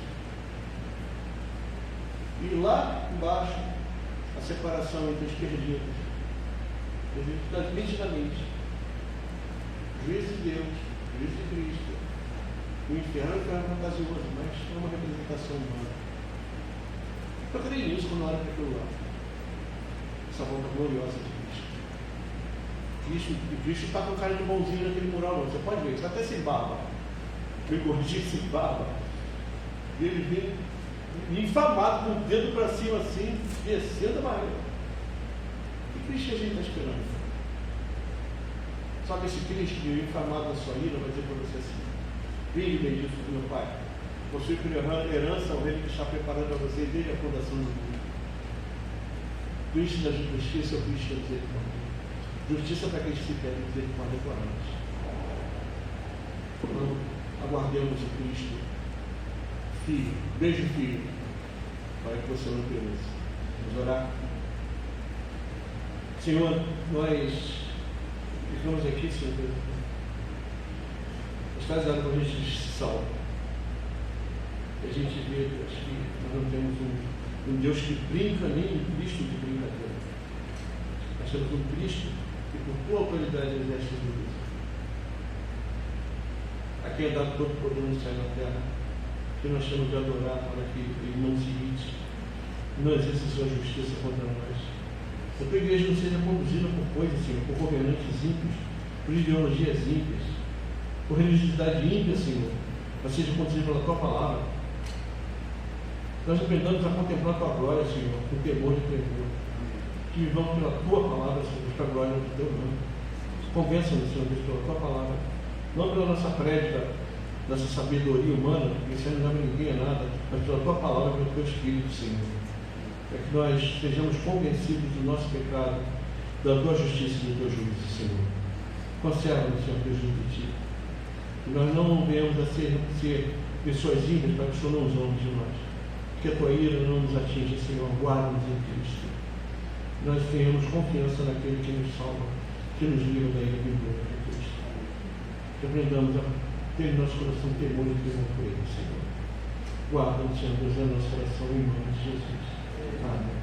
Speaker 2: E lá embaixo, a separação entre os perdidos. Jesus está nitidamente: juízo de Deus, juízo de Cristo. O inferno é um inferno fantasioso, mas é uma representação humana. Eu creio nisso quando olho para aquilo lá. Essa volta gloriosa de Cristo. Cristo está com cara de bonzinho naquele mural, você pode ver, está até sem barba. Bem gordinho, sem barba. E ele vem infamado, com o dedo para cima assim, descendo a barriga. Que Cristo a gente está esperando? Só que esse Cristo, infamado da sua ira, vai dizer para você assim: filho bendito do meu Pai, possui por herança o reino que está preparando para você desde a fundação do mundo. Cristo da justiça é o Cristo da misericórdia. Justiça para quem se pede, misericórdia para nós. Então, aguardemos o Cristo, Filho, beijo Filho, para que você não pereça. Vamos orar. Senhor, nós ficamos aqui, Senhor Deus. Estás dando para a gente de sal. E a gente vê, Deus, que nós não temos um Deus que brinca, nem um Cristo que brincadeira. Nós temos um Cristo que, por tua autoridade, exerce o juízo. A quem é dado todo o poder no céu e na terra, que nós temos de adorar para que ele não se irrite, não exerça sua justiça contra nós. Que a tua igreja não seja conduzida por coisas, Senhor, por governantes ímpios, por ideologias ímpias, por religiosidade ímpia, Senhor, mas seja conduzida pela tua palavra. Nós dependamos a contemplar a tua glória, Senhor, com temor e temor. Que vivamos pela tua palavra, Senhor, para a glória do teu nome. Convença-nos, Senhor Deus, pela tua palavra, não pela nossa prédica, nossa sabedoria humana, porque isso não leva ninguém a nada, mas pela tua palavra e pelo teu Espírito, Senhor. É que nós sejamos convencidos do nosso pecado, da tua justiça e do teu juízo, Senhor. Conserva-nos, Senhor Deus, de ti. Que nós não venhamos a ser pessoas ímpias para que o Senhor não zombe de nós. Que a tua ira não nos atinja, Senhor. Guarda-nos em Cristo. Nós tenhamos confiança naquele que nos salva, que nos livra da ira vindoura de Cristo. Que aprendamos a ter no nosso coração temor e temor por ele, Senhor. Guarda-nos, Senhor Deus, a nossa oração em nome de Jesus. Amém.